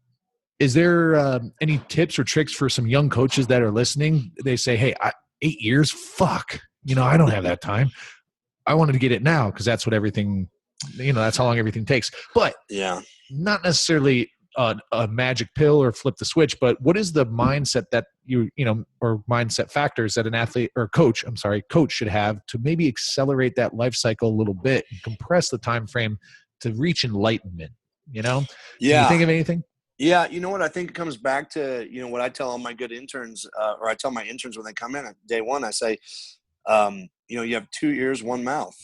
is there any tips or tricks for some young coaches that are listening? They say, hey, 8 years, fuck, I don't have that time. I wanted to get it now because that's what everything, that's how long everything takes. But not necessarily a magic pill or flip the switch, but what is the mindset that or mindset factors that an athlete or coach should have to maybe accelerate that life cycle a little bit and compress the time frame to reach enlightenment? Can you think of anything? Yeah, you know what? I think it comes back to, what I tell all my good interns, or I tell my interns when they come in at day one, I say, you have 2 ears, 1 mouth,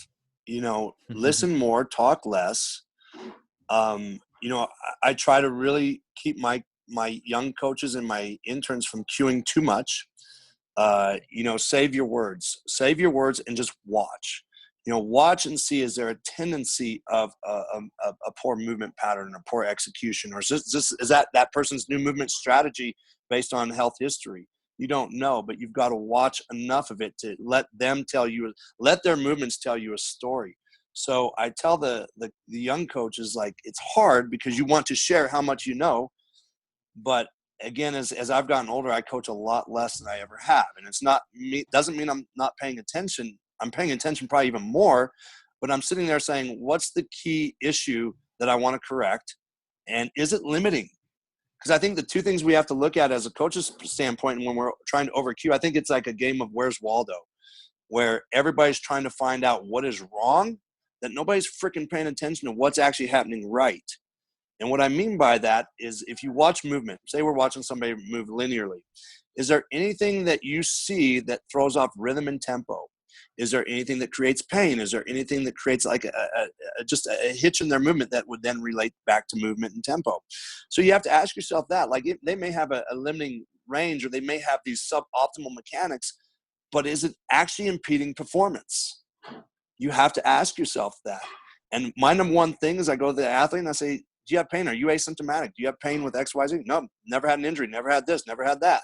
listen more, talk less. I try to really keep my young coaches and my interns from cueing too much. Save your words and just watch. Watch and see, is there a tendency of a poor movement pattern or poor execution, or is that person's new movement strategy based on health history? You don't know, but you've got to watch enough of it to let their movements tell you a story. So I tell the young coaches, like, it's hard because you want to share how much you know, but again, as I've gotten older, I coach a lot less than I ever have, and it's not me. Doesn't mean I'm not paying attention. I'm paying attention probably even more, but I'm sitting there saying, what's the key issue that I want to correct? And is it limiting? Because I think the two things we have to look at as a coach's standpoint when we're trying to overcue, I think it's like a game of Where's Waldo, where everybody's trying to find out what is wrong, that nobody's freaking paying attention to what's actually happening right. And what I mean by that is, if you watch movement, say we're watching somebody move linearly, is there anything that you see that throws off rhythm and tempo? Is there anything that creates pain? Is there anything that creates like just a hitch in their movement that would then relate back to movement and tempo? So you have to ask yourself that. Like, they may have a limiting range, or they may have these suboptimal mechanics, but is it actually impeding performance? You have to ask yourself that. And my number one thing is, I go to the athlete and I say, do you have pain? Are you asymptomatic? Do you have pain with X, Y, Z? No, never had an injury, never had this, never had that.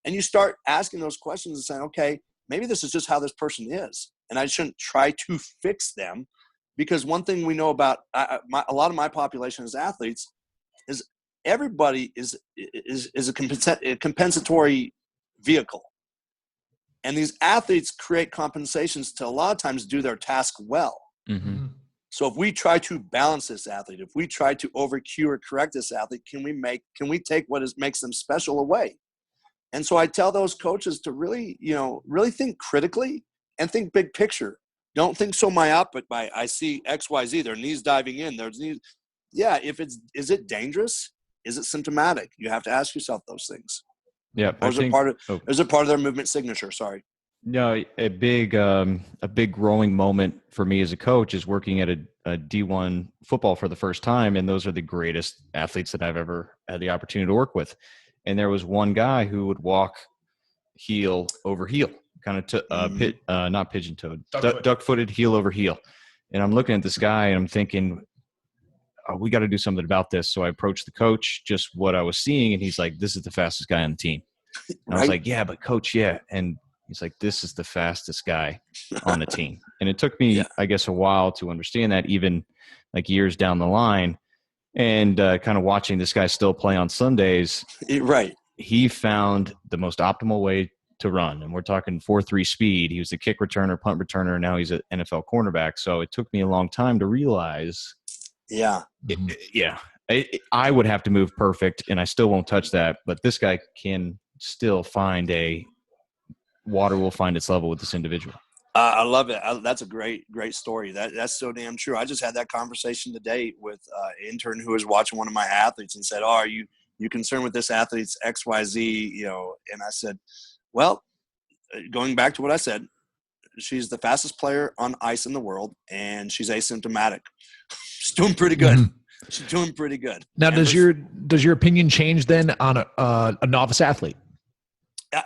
And you start asking those questions and saying, okay, maybe this is just how this person is, and I shouldn't try to fix them. Because one thing we know about a lot of my population as athletes is everybody is a compensatory vehicle. And these athletes create compensations to a lot of times do their task well. Mm-hmm. So if we try to balance this athlete, if we try to overcue or correct this athlete, can we take what makes them special away? And so I tell those coaches to really think critically and think big picture. Don't think so myopic by, I see X, Y, Z, their knees diving in, there's knees. Yeah, is it dangerous? Is it symptomatic? You have to ask yourself those things. Yeah, Or is it part of their movement signature? Sorry. No, a big growing moment for me as a coach is working at a D1 football for the first time, and those are the greatest athletes that I've ever had the opportunity to work with. And there was one guy who would walk heel over heel, kind of not pigeon-toed, duck-footed, heel over heel. And I'm looking at this guy, and I'm thinking, oh, we got to do something about this. So I approached the coach, just what I was seeing, and he's like, "This is the fastest guy on the team." And Right? I was like, "Yeah, but coach, yeah." And he's like, "This is the fastest guy on the team." And it took me, I guess, a while to understand that, even like years down the line. And kind of watching this guy still play on Sundays, Right? He found the most optimal way to run. And we're talking 4.3 speed. He was a kick returner, punt returner. Now he's an NFL cornerback. So it took me a long time to realize. Yeah. I would have to move perfect, and I still won't touch that. But this guy can still find water will find its level with this individual. I love it. That's a great story. That's so damn true. I just had that conversation today with an intern who was watching one of my athletes and said, "Oh, are you concerned with this athlete's XYZ?" And I said, "Well, going back to what I said, she's the fastest player on ice in the world, and she's asymptomatic. She's doing pretty good." Mm-hmm. She's doing pretty good. Now, does your opinion change then on a novice athlete?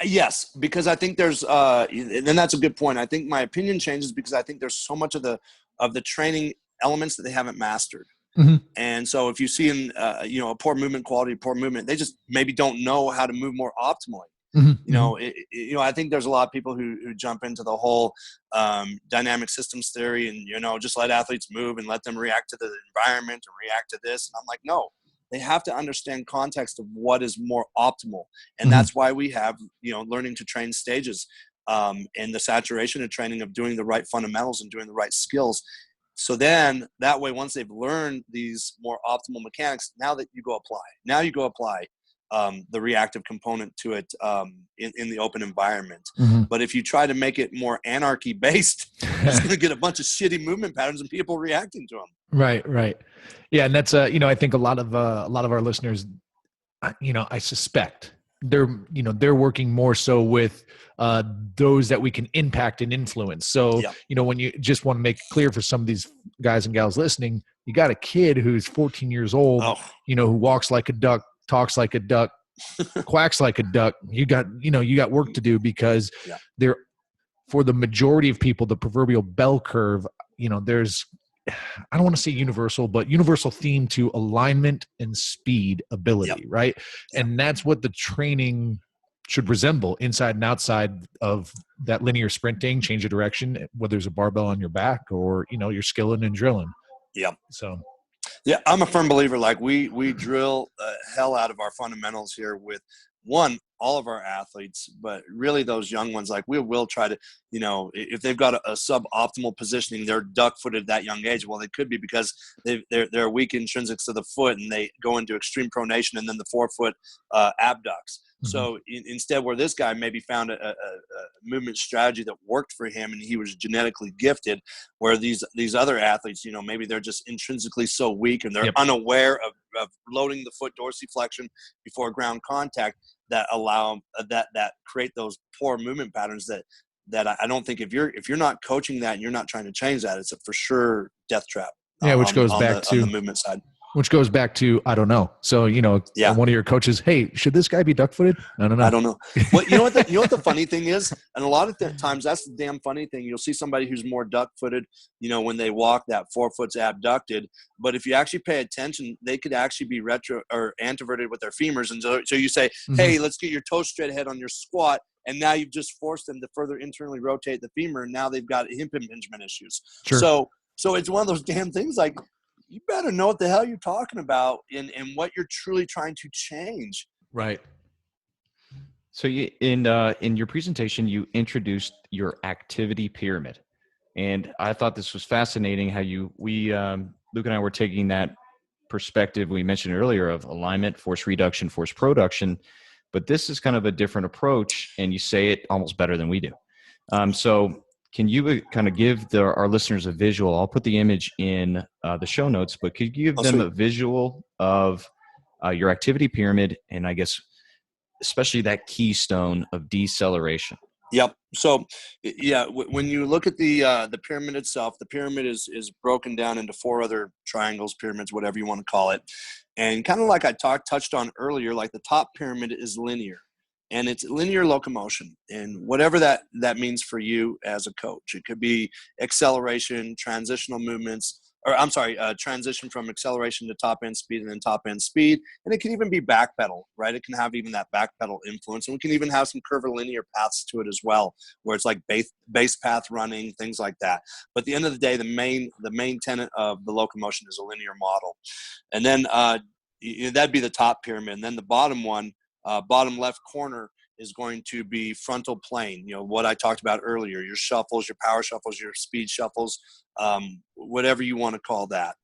Yes, because I think there's and that's a good point. I think my opinion changes because I think there's so much of the training elements that they haven't mastered. Mm-hmm. And so if you see in a poor movement quality, poor movement, they just maybe don't know how to move more optimally. Mm-hmm. I think there's a lot of people who jump into the whole dynamic systems theory and just let athletes move and let them react to the environment and react to this. And I'm like, no. They have to understand context of what is more optimal. And that's why we have, learning to train stages and the saturation of training of doing the right fundamentals and doing the right skills. So then that way, once they've learned these more optimal mechanics, now you go apply the reactive component to it in the open environment. Mm-hmm. But if you try to make it more anarchy based, you're just going to get a bunch of shitty movement patterns and people reacting to them. Right. Yeah. And that's, I think a lot of our listeners, I suspect they're working more so with those that we can impact and influence. So, when you just want to make it clear for some of these guys and gals listening, you got a kid who's 14 years old, who walks like a duck, talks like a duck, quacks like a duck. You got work to do because they're, for the majority of people, the proverbial bell curve, there's, I don't want to say universal, but universal theme to alignment and speed ability, right? Yep. And that's what the training should resemble inside and outside of that linear sprinting, change of direction, whether there's a barbell on your back or, you're skilling and drilling. Yeah. So. Yeah, I'm a firm believer. Like we drill hell out of our fundamentals here with all of our athletes, but really those young ones, like we will try to, if they've got a suboptimal positioning, they're duck-footed at that young age. Well, they could be because they're weak intrinsics to the foot and they go into extreme pronation and then the forefoot abducts. Mm-hmm. So instead, where this guy maybe found a movement strategy that worked for him and he was genetically gifted, where these other athletes, maybe they're just intrinsically so weak and they're unaware of loading the foot dorsiflexion before ground contact that allow that create those poor movement patterns that I don't think if you're not coaching that and you're not trying to change that, it's a for sure death trap. Yeah, which goes back to the movement side. Which goes back to, I don't know. So, one of your coaches, hey, should this guy be duck-footed? I don't know. I don't know. Well, you know what the funny thing is? And a lot of times that's the damn funny thing. You'll see somebody who's more duck-footed, when they walk, that forefoot's abducted. But if you actually pay attention, they could actually be retro or anteverted with their femurs. And so you say, hey, let's get your toe straight ahead on your squat. And now you've just forced them to further internally rotate the femur. And now they've got hip impingement issues. Sure. So it's one of those damn things like, you better know what the hell you're talking about and what you're truly trying to change. Right. So in your presentation, you introduced your activity pyramid. And I thought this was fascinating how Luke and I were taking that perspective we mentioned earlier of alignment, force reduction, force production. But this is kind of a different approach, and you say it almost better than we do. So can you kind of give our listeners a visual? I'll put the image in the show notes, but could you give them a visual of your activity pyramid and I guess especially that keystone of deceleration. Yep. So, yeah, when you look at the pyramid itself, the pyramid is broken down into 4 other triangles, pyramids, whatever you want to call it. And kind of like I touched on earlier, like the top pyramid is linear, and it's linear locomotion. And whatever that means for you as a coach, it could be acceleration, transitional movements, or I'm sorry, transition from acceleration to top end speed and then top end speed. And it can even be back pedal, right? It can have even that back pedal influence. And we can even have some curvilinear paths to it as well, where it's like base path running, things like that. But at the end of the day, the main tenet of the locomotion is a linear model. And then that'd be the top pyramid. And then the bottom one, bottom left corner, is going to be frontal plane. You know, what I talked about earlier, your shuffles, your power shuffles, your speed shuffles, whatever you want to call that.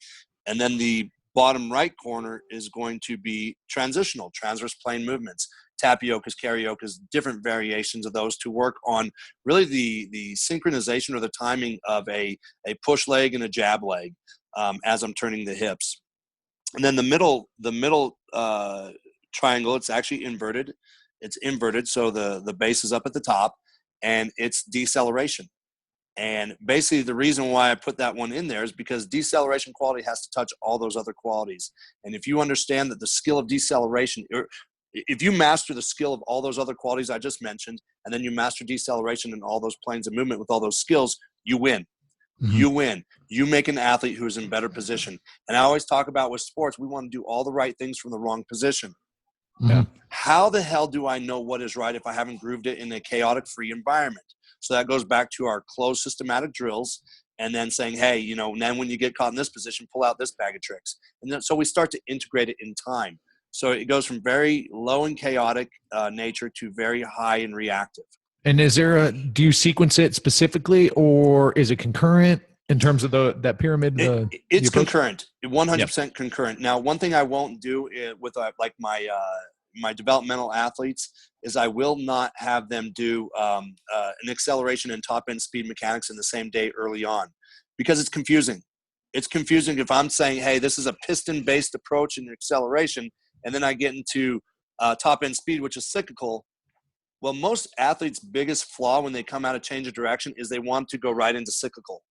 And then the bottom right corner is going to be transitional, transverse plane movements, tapiocas, cariokas, different variations of those to work on really the synchronization or the timing of a push leg and a jab leg as I'm turning the hips. And then the middle triangle, it's actually inverted. It's inverted, so the base is up at the top, and it's deceleration. And basically the reason why I put that one in there is because deceleration quality has to touch all those other qualities. And if you understand that the skill of deceleration, or if you master the skill of all those other qualities I just mentioned, and then you master deceleration in all those planes of movement with all those skills, you win. Mm-hmm. You win. You make an athlete who's in better position. And I always talk about with sports, we want to do all the right things from the wrong position. Yeah. How the hell do I know what is right if I haven't grooved it in a chaotic free environment? So that goes back to our closed systematic drills, and then saying, hey, you know, then when you get caught in this position, pull out this bag of tricks. And then so we start to integrate it in time. So it goes from very low and chaotic nature to very high and reactive. And do you sequence it specifically, or is it concurrent in terms of that pyramid? It's concurrent, 100% concurrent. Now, one thing I won't do with like my developmental athletes is I will not have them do an acceleration and top end speed mechanics in the same day early on, because it's confusing. It's confusing if I'm saying, hey, this is a piston based approach in acceleration, and then I get into top end speed, which is cyclical. Well, most athletes' biggest flaw when they come out of change of direction is they want to go right into cyclical.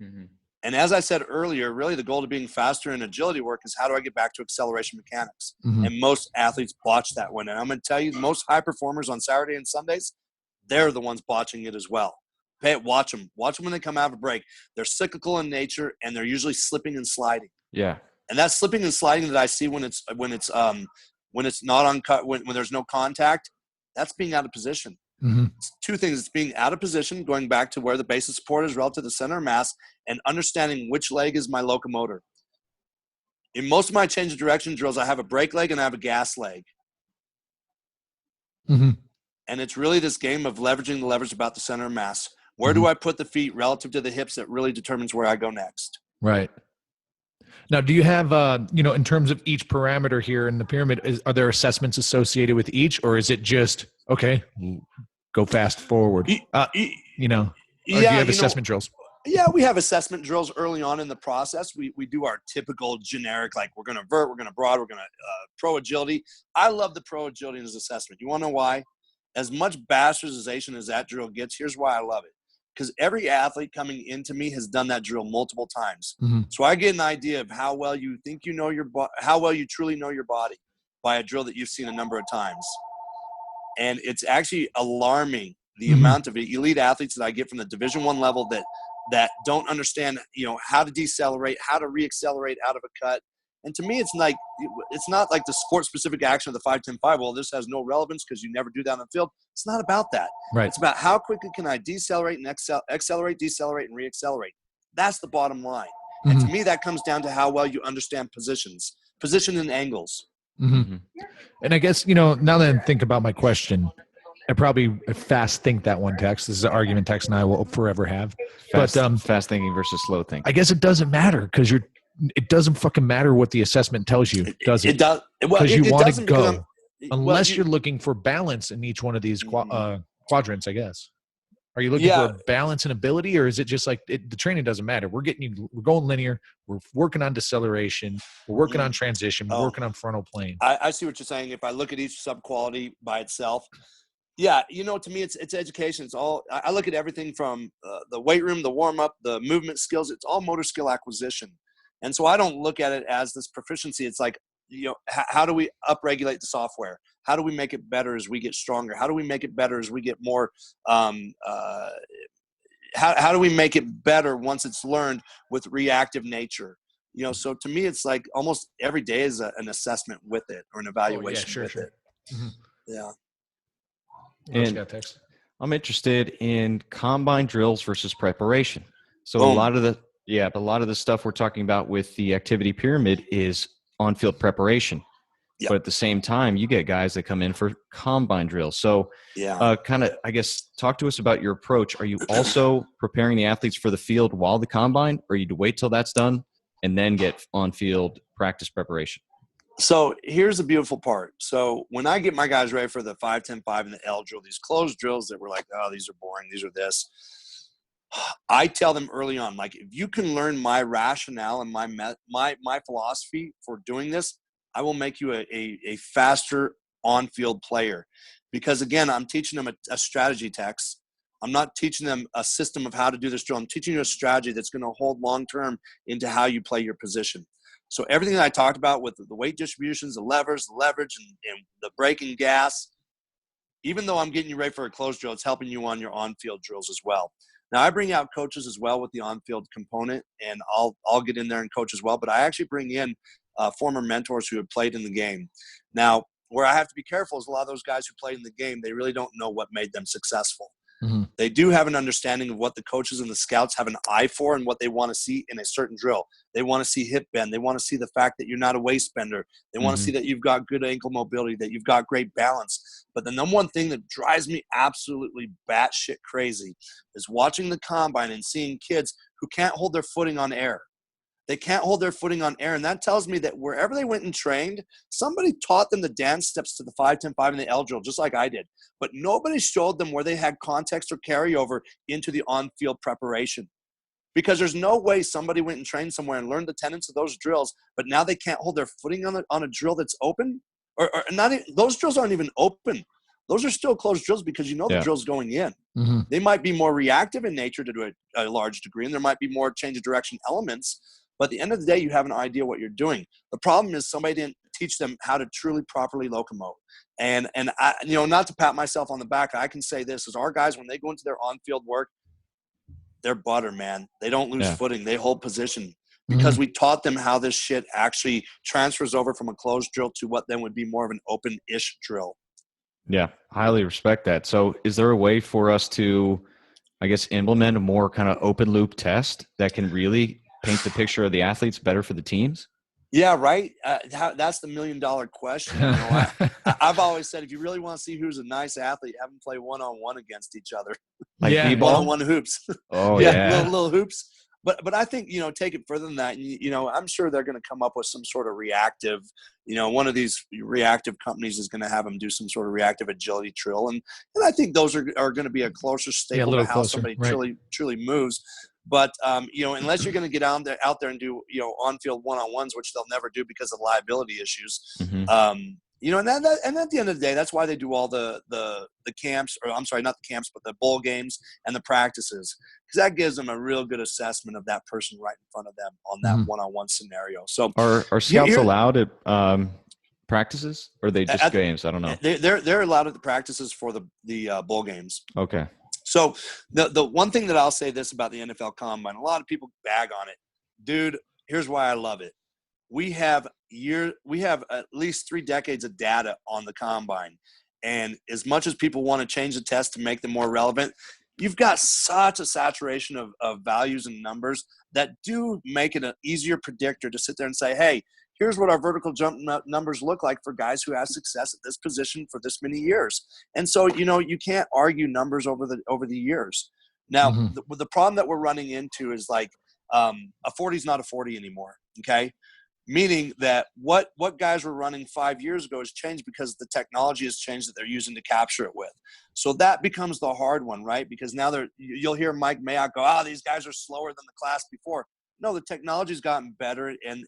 Mm-hmm. And as I said earlier, really the goal to being faster in agility work is how do I get back to acceleration mechanics? Mm-hmm. And most athletes botch that one. And I'm going to tell you, most high performers on Saturday and Sundays, they're the ones botching it as well. Watch them when they come out of a break. They're cyclical in nature, and they're usually slipping and sliding. Yeah. And that slipping and sliding that I see when it's not on cut, when there's no contact, that's being out of position. Mm-hmm. It's 2 things. It's being out of position, going back to where the base of support is relative to the center of mass, and understanding which leg is my locomotor. In most of my change of direction drills, I have a brake leg and I have a gas leg. Mm-hmm. And it's really this game of leveraging the levers about the center of mass. Where do I put the feet relative to the hips that really determines where I go next? Right. Now, do you have, in terms of each parameter here in the pyramid, are there assessments associated with each, or is it just, okay, go fast forward? Or do you have assessment drills? Yeah, we have assessment drills early on in the process. We do our typical generic, like we're going to vert, we're going to broad, we're going to pro agility. I love the pro agility as assessment. You want to know why? As much bastardization as that drill gets, here's why I love it. Because every athlete coming into me has done that drill multiple times. Mm-hmm. So I get an idea of how well you think you know how well you truly know your body by a drill that you've seen a number of times. And it's actually alarming the amount of elite athletes that I get from the Division I level that don't understand, how to decelerate, how to reaccelerate out of a cut. And to me, it's not like the sport-specific action of the 5-10-5. Well, this has no relevance because you never do that on the field. It's not about that. Right. It's about how quickly can I decelerate and accelerate, decelerate, and reaccelerate. That's the bottom line. Mm-hmm. And to me, that comes down to how well you understand position and angles. Mm-hmm. And I guess, now that I think about my question, I probably fast think that one text. This is an argument text, and I will forever have. Fast thinking versus slow thinking. I guess it doesn't matter because it doesn't fucking matter what the assessment tells you, does it? It does. Because you want to go, unless you're looking for balance in each one of these quadrants, I guess. Are you looking for balance and ability, or is it just like the training doesn't matter? We're going linear. We're working on deceleration. We're working on transition. We're working on frontal plane. I see what you're saying. If I look at each sub quality by itself, yeah, to me, it's education. It's all, I look at everything from the weight room, the warm up, the movement skills. It's all motor skill acquisition. And so I don't look at it as this proficiency. It's like, how do we upregulate the software? How do we make it better as we get stronger? How do we make it better as we get more, how do we make it better once it's learned with reactive nature? So to me, it's like almost every day is an assessment with it or an evaluation with it. Mm-hmm. Yeah. And I'm interested in combine drills versus preparation. So a lot of the stuff we're talking about with the activity pyramid is on-field preparation. Yep. But at the same time, you get guys that come in for combine drills. So kind of, I guess, talk to us about your approach. Are you also preparing the athletes for the field while the combine, or you wait till that's done and then get on-field practice preparation? So here's the beautiful part. So when I get my guys ready for the 5, 10, 5 and the L drill, these closed drills that were like, oh, these are boring, these are this, I tell them early on, like, if you can learn my rationale and my philosophy for doing this, I will make you a faster on-field player. Because again, I'm teaching them a strategy text. I'm not teaching them a system of how to do this drill. I'm teaching you a strategy that's going to hold long-term into how you play your position. So everything that I talked about with the weight distributions, the levers, the leverage, and the brake and gas, even though I'm getting you ready for a closed drill, it's helping you on your on-field drills as well. Now, I bring out coaches as well with the on-field component, and I'll get in there and coach as well. But I actually bring in former mentors who have played in the game. Now, where I have to be careful is a lot of those guys who played in the game, they really don't know what made them successful. Mm-hmm. They do have an understanding of what the coaches and the scouts have an eye for and what they want to see in a certain drill. They want to see hip bend. They want to see the fact that you're not a waist bender. They want to see that you've got good ankle mobility, that you've got great balance. But the number one thing that drives me absolutely batshit crazy is watching the combine and seeing kids who can't hold their footing on air. They can't hold their footing on air. And that tells me that wherever they went and trained, somebody taught them the dance steps to the 5, 10, 5 and the L drill, just like I did. But nobody showed them where they had context or carryover into the on-field preparation. Because there's no way somebody went and trained somewhere and learned the tenets of those drills, but now they can't hold their footing on a drill that's open. Or not even, those drills aren't even open. Those are still closed drills because the drill's going in. Mm-hmm. They might be more reactive in nature to a large degree, and there might be more change of direction elements. But at the end of the day, you have an idea what you're doing. The problem is somebody didn't teach them how to truly properly locomote. And I, not to pat myself on the back, I can say this is our guys, when they go into their on-field work, they're butter, man. They don't lose footing. They hold position because we taught them how this shit actually transfers over from a closed drill to what then would be more of an open-ish drill. Yeah, highly respect that. So is there a way for us to, I guess, implement a more kind of open loop test that can really paint the picture of the athletes better for the teams? Yeah, right. That's the $1 million question. I've always said, if you really want to see who's a nice athlete, have them play one-on-one against each other. Like one-on-one hoops. Oh, yeah. little hoops. But I think, take it further than that. I'm sure they're going to come up with some sort of reactive, one of these reactive companies is going to have them do some sort of reactive agility drill. And I think those are going to be a closer staple to how somebody truly moves. But, unless you're going to get out there and do, on-field one-on-ones, which they'll never do because of liability issues. Mm-hmm. And at the end of the day, that's why they do all the camps, or I'm sorry, not the camps, but the bowl games and the practices, because that gives them a real good assessment of that person right in front of them on that one-on-one scenario. So are scouts allowed at practices, or are they just games? I don't know. They're allowed at the practices for the bowl games. Okay. So the one thing that I'll say this about the NFL Combine, a lot of people bag on it. Dude, here's why I love it. We have at least 3 decades of data on the Combine. And as much as people want to change the test to make them more relevant, you've got such a saturation of values and numbers that do make it an easier predictor to sit there and say, hey, here's what our vertical jump numbers look like for guys who have success at this position for this many years. And so, you can't argue numbers over the years. Now, the problem that we're running into is like a 40 is not a 40 anymore, okay? meaning that what guys were running 5 years ago has changed because the technology has changed that they're using to capture it with. So that becomes the hard one, right? Because now you'll hear Mike Mayock go, these guys are slower than the class before. No, the technology's gotten better, and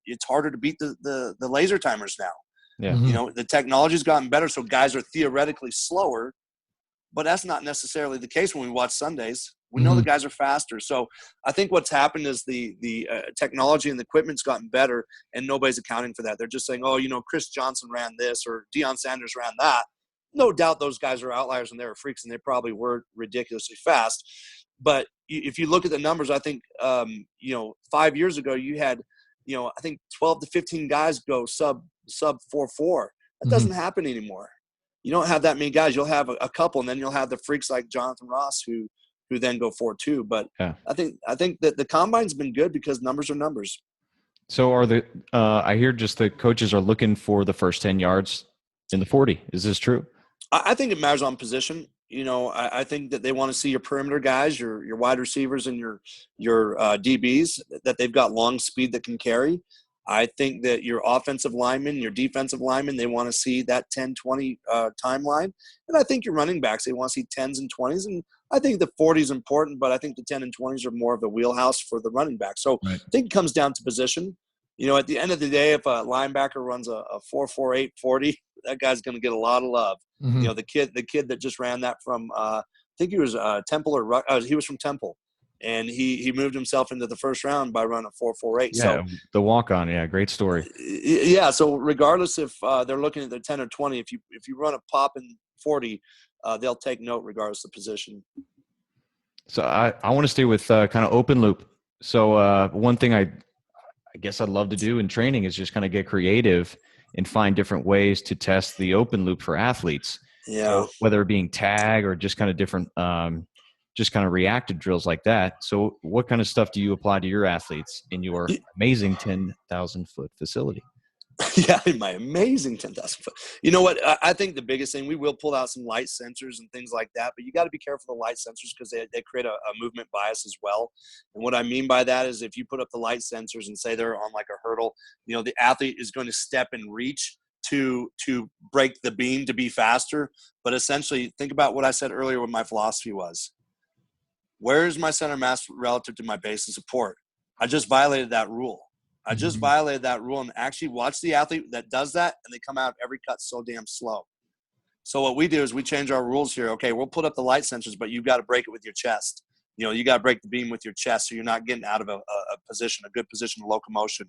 it's harder to beat the laser timers now. Yeah. Mm-hmm. The technology's gotten better, so guys are theoretically slower, but that's not necessarily the case when we watch Sundays. We know the guys are faster. So I think what's happened is the technology and the equipment's gotten better, and nobody's accounting for that. They're just saying, Chris Johnson ran this or Deion Sanders ran that. No doubt those guys are outliers and they were freaks, and they probably were ridiculously fast. But if you look at the numbers, I think, 5 years ago you had, I think 12 to 15 guys go sub 4.4. That doesn't happen anymore. You don't have that many guys. You'll have a couple, and then you'll have the freaks like Jonathan Ross who then go 4.2. But yeah. I think that the combine's been good because numbers are numbers. So I hear just the coaches are looking for the first 10 yards in the 40. Is this true? I think it matters on position. I think that they want to see your perimeter guys, your wide receivers, and your DBs, that they've got long speed that can carry. I think that your offensive linemen, your defensive linemen, they want to see that 10-20 timeline. And I think your running backs, they want to see 10s and 20s. And I think the 40 is important, but I think the 10 and 20s are more of the wheelhouse for the running back. So I think it comes down to position. At the end of the day, if a linebacker runs a 4.48 40, that guy's going to get a lot of love. Mm-hmm. The kid that just ran that from, I think he was Temple he was from Temple. And he moved himself into the first round by running a 4.48. Yeah, so the walk-on. Yeah, great story. Yeah, so regardless if they're looking at their 10 or 20, if you run a pop in 40, they'll take note regardless of position. So I want to stay with kind of open loop. So one thing I guess I'd love to do in training is just kind of get creative and find different ways to test the open loop for athletes. Yeah. So whether it being tag or just kind of different just kind of reactive drills like that. So what kind of stuff do you apply to your athletes in your amazing 10,000 foot facility? Yeah, in my amazing 10,000 foot. You know what? I think the biggest thing, we will pull out some light sensors and things like that, but you got to be careful of the light sensors because they create a movement bias as well. And what I mean by that is if you put up the light sensors and say they're on like a hurdle, the athlete is going to step and reach to break the beam to be faster. But essentially, think about what I said earlier, what my philosophy was. Where is my center mass relative to my base of support? I just violated that rule. And actually watch the athlete that does that, and they come out of every cut so damn slow. So what we do is we change our rules here. Okay, we'll put up the light sensors, but you've got to break it with your chest. You got to break the beam with your chest so you're not getting out of a good position of locomotion.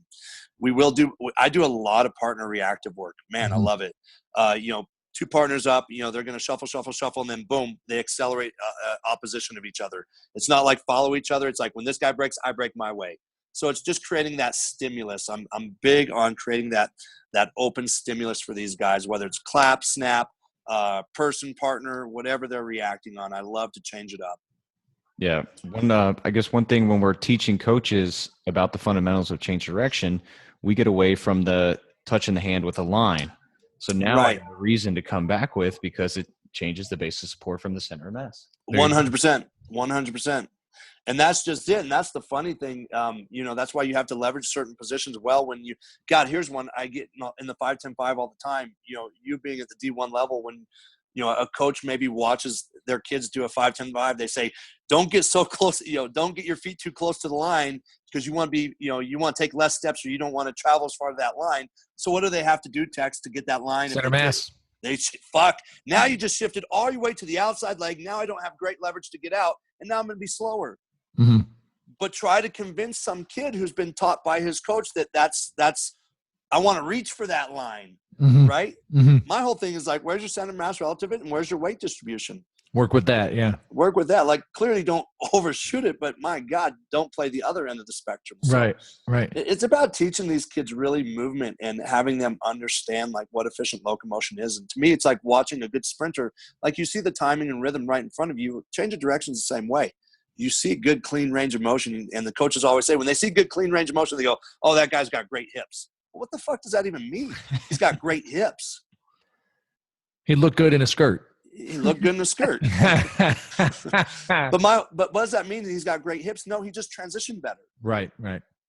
I do a lot of partner reactive work. Man, I love it. Two partners up, they're going to shuffle, and then boom, they accelerate opposition of each other. It's not like follow each other. It's like when this guy breaks, I break my way. So it's just creating that stimulus. I'm big on creating that open stimulus for these guys, whether it's clap, snap, person, partner, whatever they're reacting on. I love to change it up. Yeah. I guess one thing when we're teaching coaches about the fundamentals of change direction, we get away from the touch in the hand with a line. So now I have a reason to come back with because it changes the base of support from the center of mass. 100%. And that's just it. And that's the funny thing. That's why you have to leverage certain positions well. Here's one I get in the 5-10-5 all the time. You being at the D1 level, when a coach maybe watches their kids do a 5-10-5, they say, don't get so close. Don't get your feet too close to the line because you want to be, you want to take less steps or you don't want to travel as far to that line. So what do they have to do, Tex, to get that line? Center mass. Now you just shifted all your way to the outside leg. Now I don't have great leverage to get out, and now I'm going to be slower. Mm-hmm. But try to convince some kid who's been taught by his coach that's I want to reach for that line, right? Mm-hmm. My whole thing is like, where's your center mass relative and where's your weight distribution? Work with that, yeah. Work with that. Like, clearly don't overshoot it, but my God, don't play the other end of the spectrum. So right. It's about teaching these kids really movement and having them understand like what efficient locomotion is. And to me, it's like watching a good sprinter. Like you see the timing and rhythm right in front of you, change of directions the same way. You see good, clean range of motion, and the coaches always say when they see good, clean range of motion, they go, oh, that guy's got great hips. Well, what the fuck does that even mean? He's got great hips. He looked good in a skirt. He looked good in a skirt. But what does that mean that he's got great hips? No, he just transitioned better. Right.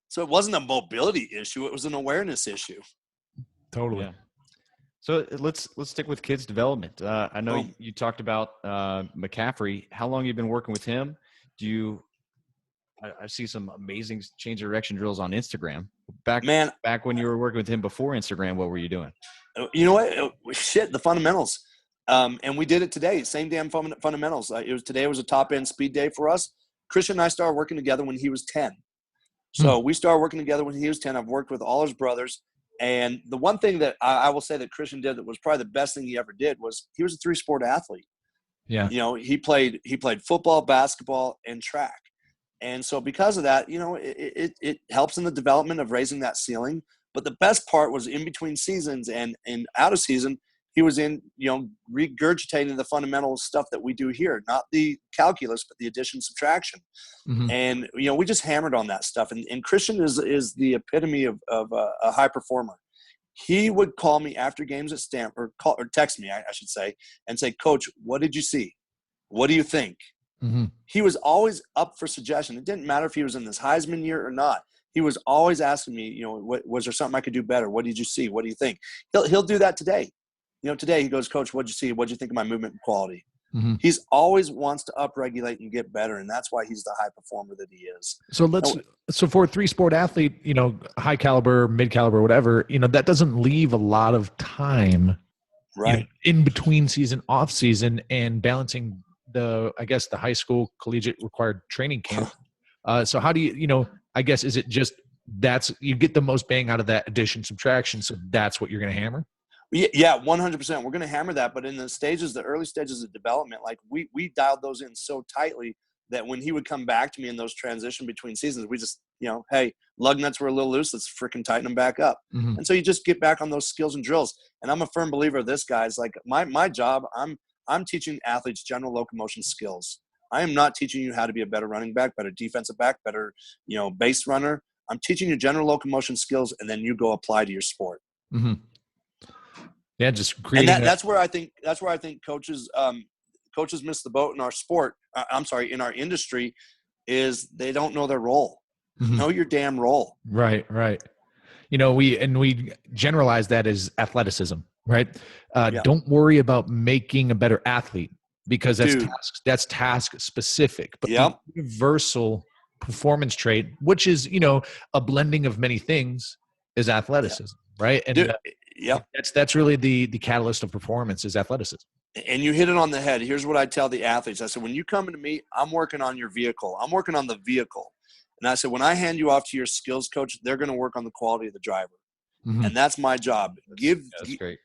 So it wasn't a mobility issue. It was an awareness issue. Totally. Yeah. So let's stick with kids development. I know you talked about McCaffrey. How long have you been working with him? I see some amazing change of direction drills on Instagram. Back when you were working with him before Instagram, what were you doing? You know what? Shit, the fundamentals. And we did it today. Same damn fundamentals. Today was a top end speed day for us. Christian and I started working together when he was 10. So we started working together when he was 10. I've worked with all his brothers. And the one thing that I will say that Christian did that was probably the best thing he ever did was he was a 3-sport athlete. Yeah. You know, he played football, basketball, and track. And so because of that, you know, it helps in the development of raising that ceiling. But the best part was in between seasons and out of season, he was in, you know, regurgitating the fundamental stuff that we do here, not the calculus, but the addition, subtraction. Mm-hmm. And, you know, we just hammered on that stuff. And Christian is the epitome of a high performer. He would call me after games at Stanford, or text me, I should say, and say, Coach, what did you see? What do you think? Mm-hmm. He was always up for suggestion. It didn't matter if he was in this Heisman year or not. He was always asking me, you know, was there something I could do better? What did you see? What do you think? He'll do that today. You know, today he goes, Coach, what'd you see? What'd you think of my movement and quality? Mm-hmm. He's always wants to upregulate and get better, and that's why he's the high performer that he is. So for a 3-sport athlete, you know, high caliber, mid caliber, whatever, you know, that doesn't leave a lot of time, right, you know, in between season, off season, and balancing the high school collegiate required training camp. So how do you know, I guess, is it just you get the most bang out of that addition subtraction, so that's what you're going to hammer? Yeah, 100%. We're going to hammer that, but in the early stages of development, like we dialed those in so tightly that when he would come back to me in those transition between seasons, we just, you know, hey, lug nuts were a little loose, let's freaking tighten them back up. Mm-hmm. And so you just get back on those skills and drills. And I'm a firm believer of this, guys. Like my job, I'm teaching athletes general locomotion skills. I am not teaching you how to be a better running back, better defensive back, better, you know, base runner. I'm teaching you general locomotion skills, and then you go apply to your sport. Mm-hmm. Yeah, just creating. And that's where I think coaches miss the boat in our sport. In our industry, is they don't know their role. Mm-hmm. Know your damn role. Right. You know, we generalize that as athleticism, right? Don't worry about making a better athlete because that's task specific. But the universal performance trait, which is, you know, a blending of many things, is athleticism, right? And that's really the catalyst of performance is athleticism. And you hit it on the head. Here's what I tell the athletes. I said, when you come into me, I'm working on your vehicle. I'm working on the vehicle. And I said, when I hand you off to your skills coach, they're going to work on the quality of the driver. Mm-hmm. And that's my job. That's great.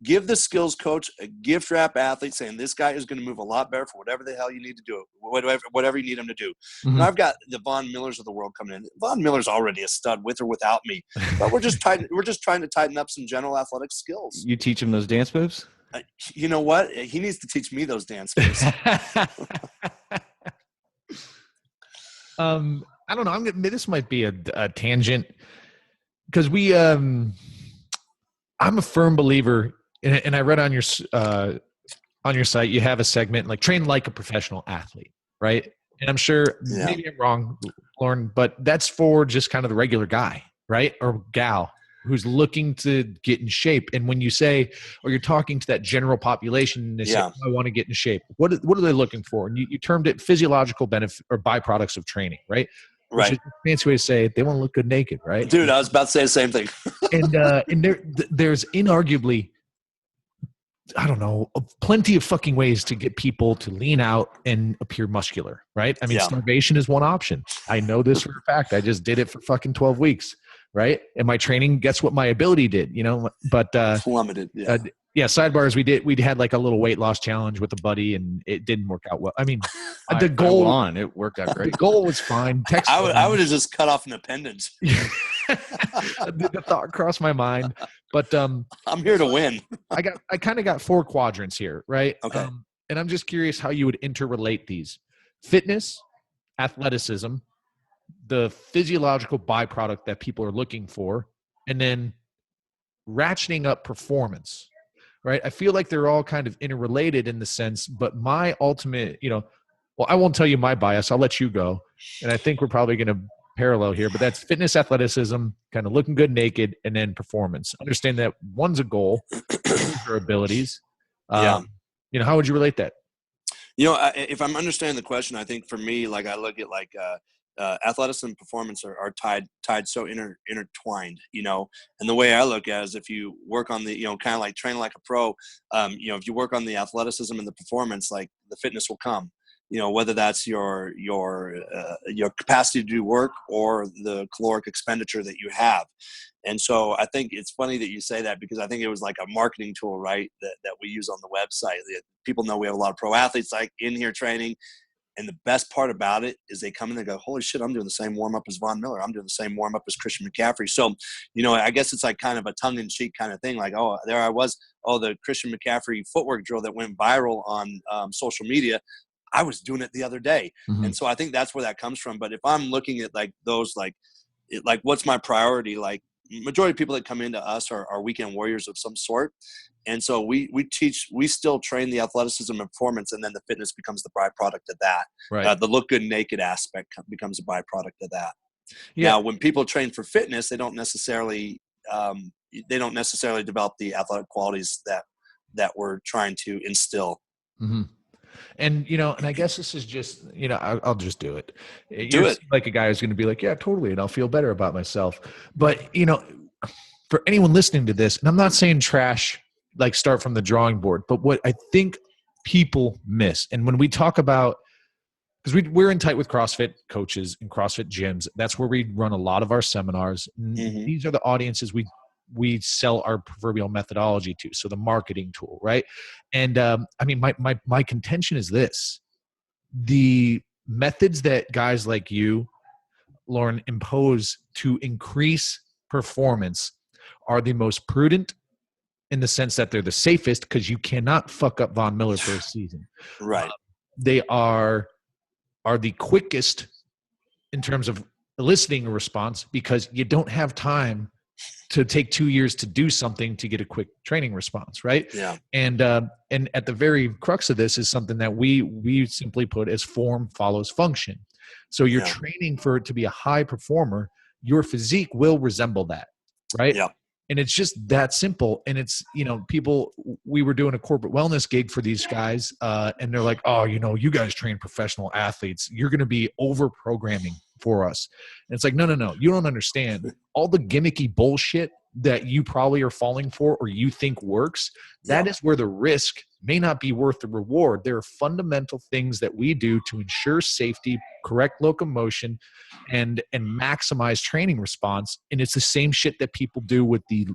Give the skills coach a gift wrap athlete saying this guy is going to move a lot better for whatever the hell you need to do, whatever you need him to do. Mm-hmm. And I've got the Von Millers of the world coming in. Von Miller's already a stud with or without me, but we're just trying to tighten up some general athletic skills. You teach him those dance moves? You know what? He needs to teach me those dance moves. I don't know. This might be a tangent because I'm a firm believer. And I read on your site, you have a segment like train like a professional athlete, right? And I'm sure maybe I'm wrong, Loren, but that's for just kind of the regular guy, right? Or gal who's looking to get in shape. And when you say, or you're talking to that general population and they say, I want to get in shape. What are they looking for? And you termed it physiological benefit or byproducts of training, right? Right. Which is a fancy way to say they want to look good naked, right? Dude, I was about to say the same thing. and there's inarguably, I don't know, plenty of fucking ways to get people to lean out and appear muscular, right? I mean, starvation is one option. I know this for a fact. I just did it for fucking 12 weeks, right? And my training, guess what my ability did, you know? But plummeted. Sidebars, we had like a little weight loss challenge with a buddy, and it didn't work out well. I mean, it worked out great. The goal was fine. I would have just cut off an appendage. The thought crossed my mind, but I'm here to win. I kind of got 4 quadrants here, right? Okay. And I'm just curious how you would interrelate these: fitness, athleticism, the physiological byproduct that people are looking for, and then ratcheting up performance. Right. I feel like they're all kind of interrelated in the sense, but my ultimate, I won't tell you my bias. I'll let you go. And I think we're probably going to parallel here, but that's fitness, athleticism, kind of looking good naked, and then performance. Understand that one's a goal, your abilities. Yeah. How would you relate that? If I'm understanding the question, I think for me, like I look at like athleticism and performance are tied so intertwined, and the way I look at it is if you work on the, kind of like training like a pro, if you work on the athleticism and the performance, like the fitness will come, whether that's your capacity to do work or the caloric expenditure that you have. And so I think it's funny that you say that, because I think it was like a marketing tool, right, that we use on the website. People know we have a lot of pro athletes like in here training. And the best part about it is they come in and go, holy shit, I'm doing the same warm-up as Von Miller. I'm doing the same warm-up as Christian McCaffrey. So, I guess it's like kind of a tongue-in-cheek kind of thing. Like, oh, there I was. Oh, the Christian McCaffrey footwork drill that went viral on social media, I was doing it the other day. Mm-hmm. And so I think that's where that comes from. But if I'm looking at like those, like what's my priority? Like, majority of people that come into us are weekend warriors of some sort. And so we still train the athleticism and performance, and then the fitness becomes the byproduct of that. Right. The look good naked aspect becomes a byproduct of that. Yeah. Now, when people train for fitness, they don't necessarily develop the athletic qualities that we're trying to instill. Mm-hmm. And, and I guess this is just, I'll just do it. Do it. Like a guy who's going to be like, yeah, totally. And I'll feel better about myself. But, for anyone listening to this, and I'm not saying trash, like start from the drawing board, but what I think people miss. And when we talk about, because we're in tight with CrossFit coaches and CrossFit gyms, that's where we run a lot of our seminars. Mm-hmm. These are the audiences we sell our proverbial methodology to. So the marketing tool, right? And my contention is this: the methods that guys like you, Loren, impose to increase performance are the most prudent, in the sense that they're the safest, because you cannot fuck up Von Miller for a season. Right. They are the quickest in terms of eliciting a response, because you don't have time to take 2 years to do something to get a quick training response, right? Yeah. And at the very crux of this is something that we simply put as form follows function. So you're training for it to be a high performer, your physique will resemble that, right? Yeah. And it's just that simple. And it's, people, we were doing a corporate wellness gig for these guys, and they're like, oh, you guys train professional athletes. You're going to be over programming for us. And it's like, no, you don't understand. All the gimmicky bullshit that you probably are falling for or you think works, that is where the risk may not be worth the reward. There are fundamental things that we do to ensure safety, correct locomotion, and maximize training response. And it's the same shit that people do with the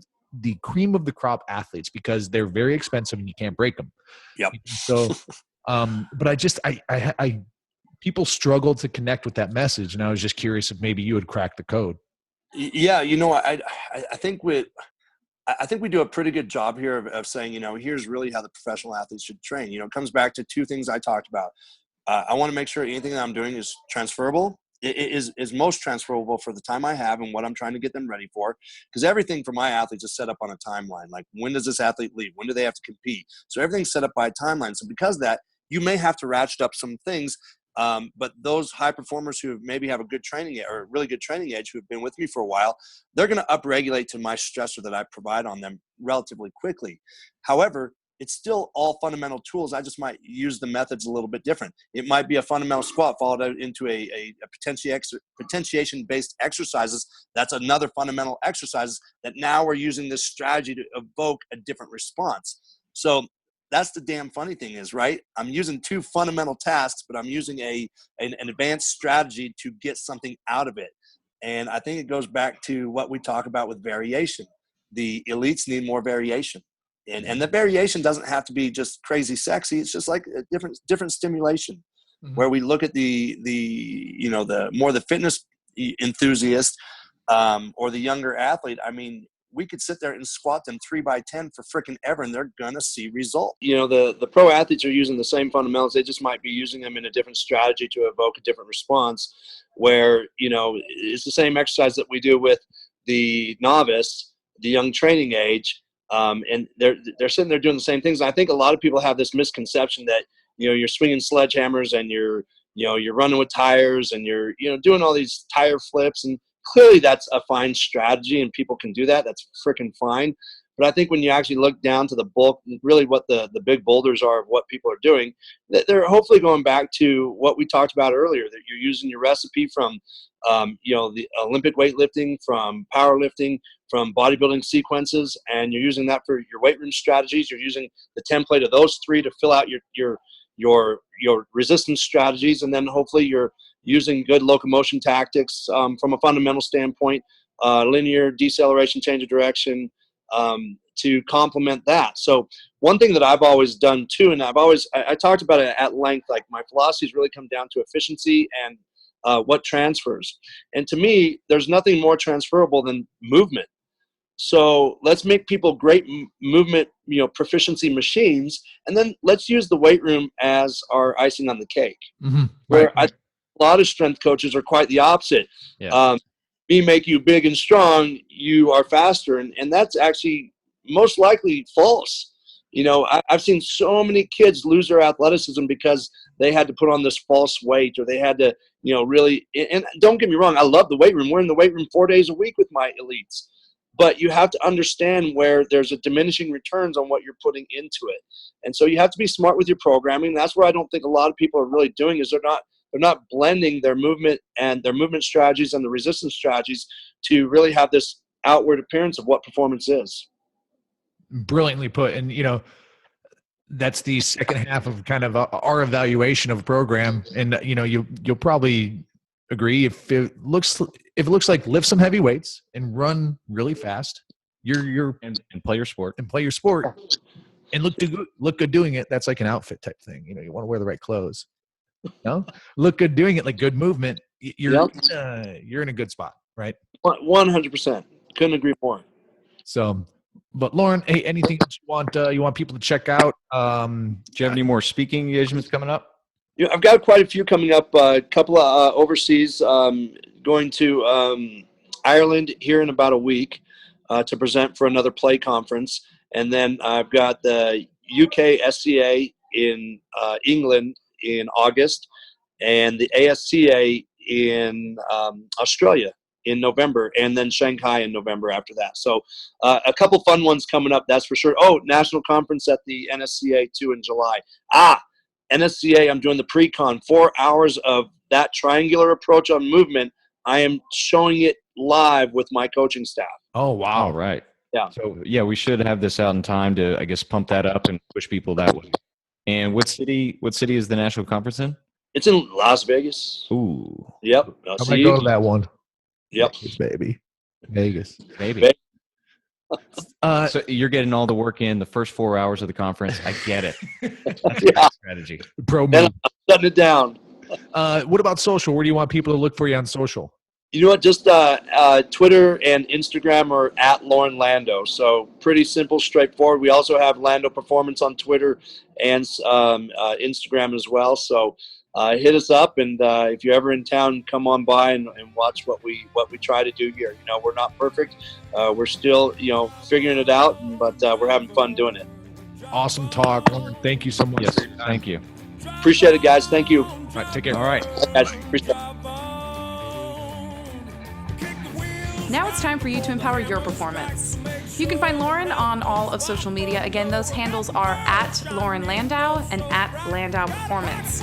cream of the crop athletes, because they're very expensive and you can't break them. Yep. So, but I people struggle to connect with that message. And I was just curious if maybe you had cracked the code. Yeah. I think I think we do a pretty good job here of saying, here's really how the professional athletes should train. It comes back to two things I talked about. I want to make sure anything that I'm doing is transferable. It is most transferable for the time I have and what I'm trying to get them ready for. Because everything for my athletes is set up on a timeline. Like, when does this athlete leave? When do they have to compete? So everything's set up by a timeline. So because of that, you may have to ratchet up some things. But those high performers who maybe have a good training or really good training edge, who have been with me for a while, they're going to upregulate to my stressor that I provide on them relatively quickly. However, it's still all fundamental tools. I just might use the methods a little bit different. It might be a fundamental squat followed into a potentiation-based exercises. That's another fundamental exercises that now we're using this strategy to evoke a different response. So that's the damn funny thing is, right? I'm using two fundamental tasks, but I'm using an advanced strategy to get something out of it. And I think it goes back to what we talk about with variation. The elites need more variation. And the variation doesn't have to be just crazy sexy. It's just like a different stimulation, where we look at the more the fitness enthusiast or the younger athlete. I mean, we could sit there and squat them 3x10 for freaking ever, and they're gonna see results. The pro athletes are using the same fundamentals. They just might be using them in a different strategy to evoke a different response. Where it's the same exercise that we do with the novice, the young training age. And they're sitting there doing the same things. And I think a lot of people have this misconception that, you're swinging sledgehammers and you're you're running with tires and you're, doing all these tire flips, and clearly that's a fine strategy and people can do that. That's freaking fine. But I think when you actually look down to the bulk, really what the big boulders are of what people are doing, that they're hopefully going back to what we talked about earlier, that you're using your recipe from, the Olympic weightlifting, from powerlifting, from bodybuilding sequences, and you're using that for your weight room strategies. You're using the template of those three to fill out your resistance strategies, and then hopefully you're using good locomotion tactics from a fundamental standpoint, linear deceleration, change of direction, to complement that. So one thing that I've always done too, and I talked about it at length, like my philosophies really come down to efficiency and what transfers. And to me, there's nothing more transferable than movement. So let's make people great movement, proficiency machines, and then let's use the weight room as our icing on the cake. Mm-hmm. Where a lot of strength coaches are quite the opposite. Yeah. Me make you big and strong, you are faster, and that's actually most likely false. I've seen so many kids lose their athleticism because they had to put on this false weight, or they had to, really. And don't get me wrong, I love the weight room. We're in the weight room 4 days a week with my elites. But you have to understand where there's a diminishing returns on what you're putting into it. And so you have to be smart with your programming. That's where I don't think a lot of people are really doing, is they're not blending their movement and their movement strategies and the resistance strategies to really have this outward appearance of what performance is. Brilliantly put. And, that's the second half of kind of our evaluation of a program. And, you'll probably agree, if it looks like lift some heavy weights and run really fast, and play your sport and look good doing it. That's like an outfit type thing. You want to wear the right clothes. No, look good doing it, like good movement. You're in a good spot, right? 100%. Couldn't agree more. So, but Loren, hey, anything else you want people to check out? Do you have any more speaking engagements coming up? I've got quite a few coming up. A couple of overseas. Going to Ireland here in about a week to present for another play conference, and then I've got the UK SCA in England in August, and the ASCA in Australia in November, and then Shanghai in November after that. So a couple fun ones coming up, that's for sure. Oh, national conference at the NSCA too in July. NSCA, I'm doing the pre-con, 4 hours of that triangular approach on movement. I am showing it live with my coaching staff. Oh, wow. All right. Yeah. So, we should have this out in time to, I guess, pump that up and push people that way. And what city is the national conference in? It's in Las Vegas. Ooh. Yep. I'm going to go to that one. Yep. Vegas. Baby. So you're getting all the work in the first 4 hours of the conference. I get it. That's a great strategy. Pro move. I'm shutting it down. What about social? Where do you want people to look for you on social? You know what? Just Twitter and Instagram are at Loren Landow. So pretty simple, straightforward. We also have Lando Performance on Twitter and Instagram as well. So hit us up, and if you're ever in town, come on by and watch what we try to do here. We're not perfect. We're still figuring it out, but we're having fun doing it. Awesome talk. Thank you so much. Yes, thank you. Appreciate it, guys. Thank you. All right, take care. All right. Guys, appreciate it. Now it's time for you to empower your performance. You can find Loren on all of social media. Again, those handles are at Loren Landow and at Landow Performance.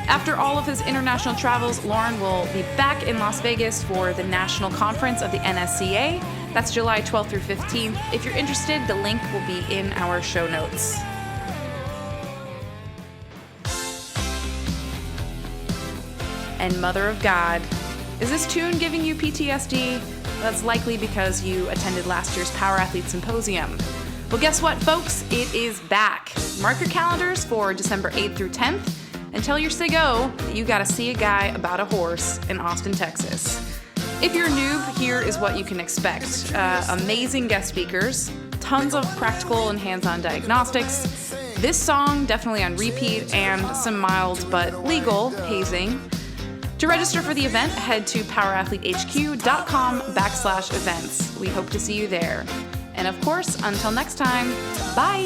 After all of his international travels, Loren will be back in Las Vegas for the national conference of the NSCA. That's July 12th through 15th. If you're interested, the link will be in our show notes. And Mother of God, is this tune giving you PTSD? That's likely because you attended last year's Power Athlete Symposium. Well, guess what, folks? It is back. Mark your calendars for December 8th through 10th and tell your SIGO that you gotta see a guy about a horse in Austin, Texas. If you're a noob, here is what you can expect. Amazing guest speakers, tons of practical and hands-on diagnostics, this song definitely on repeat, and some mild but legal hazing. To register for the event, head to powerathletehq.com/events. We hope to see you there. And of course, until next time, bye!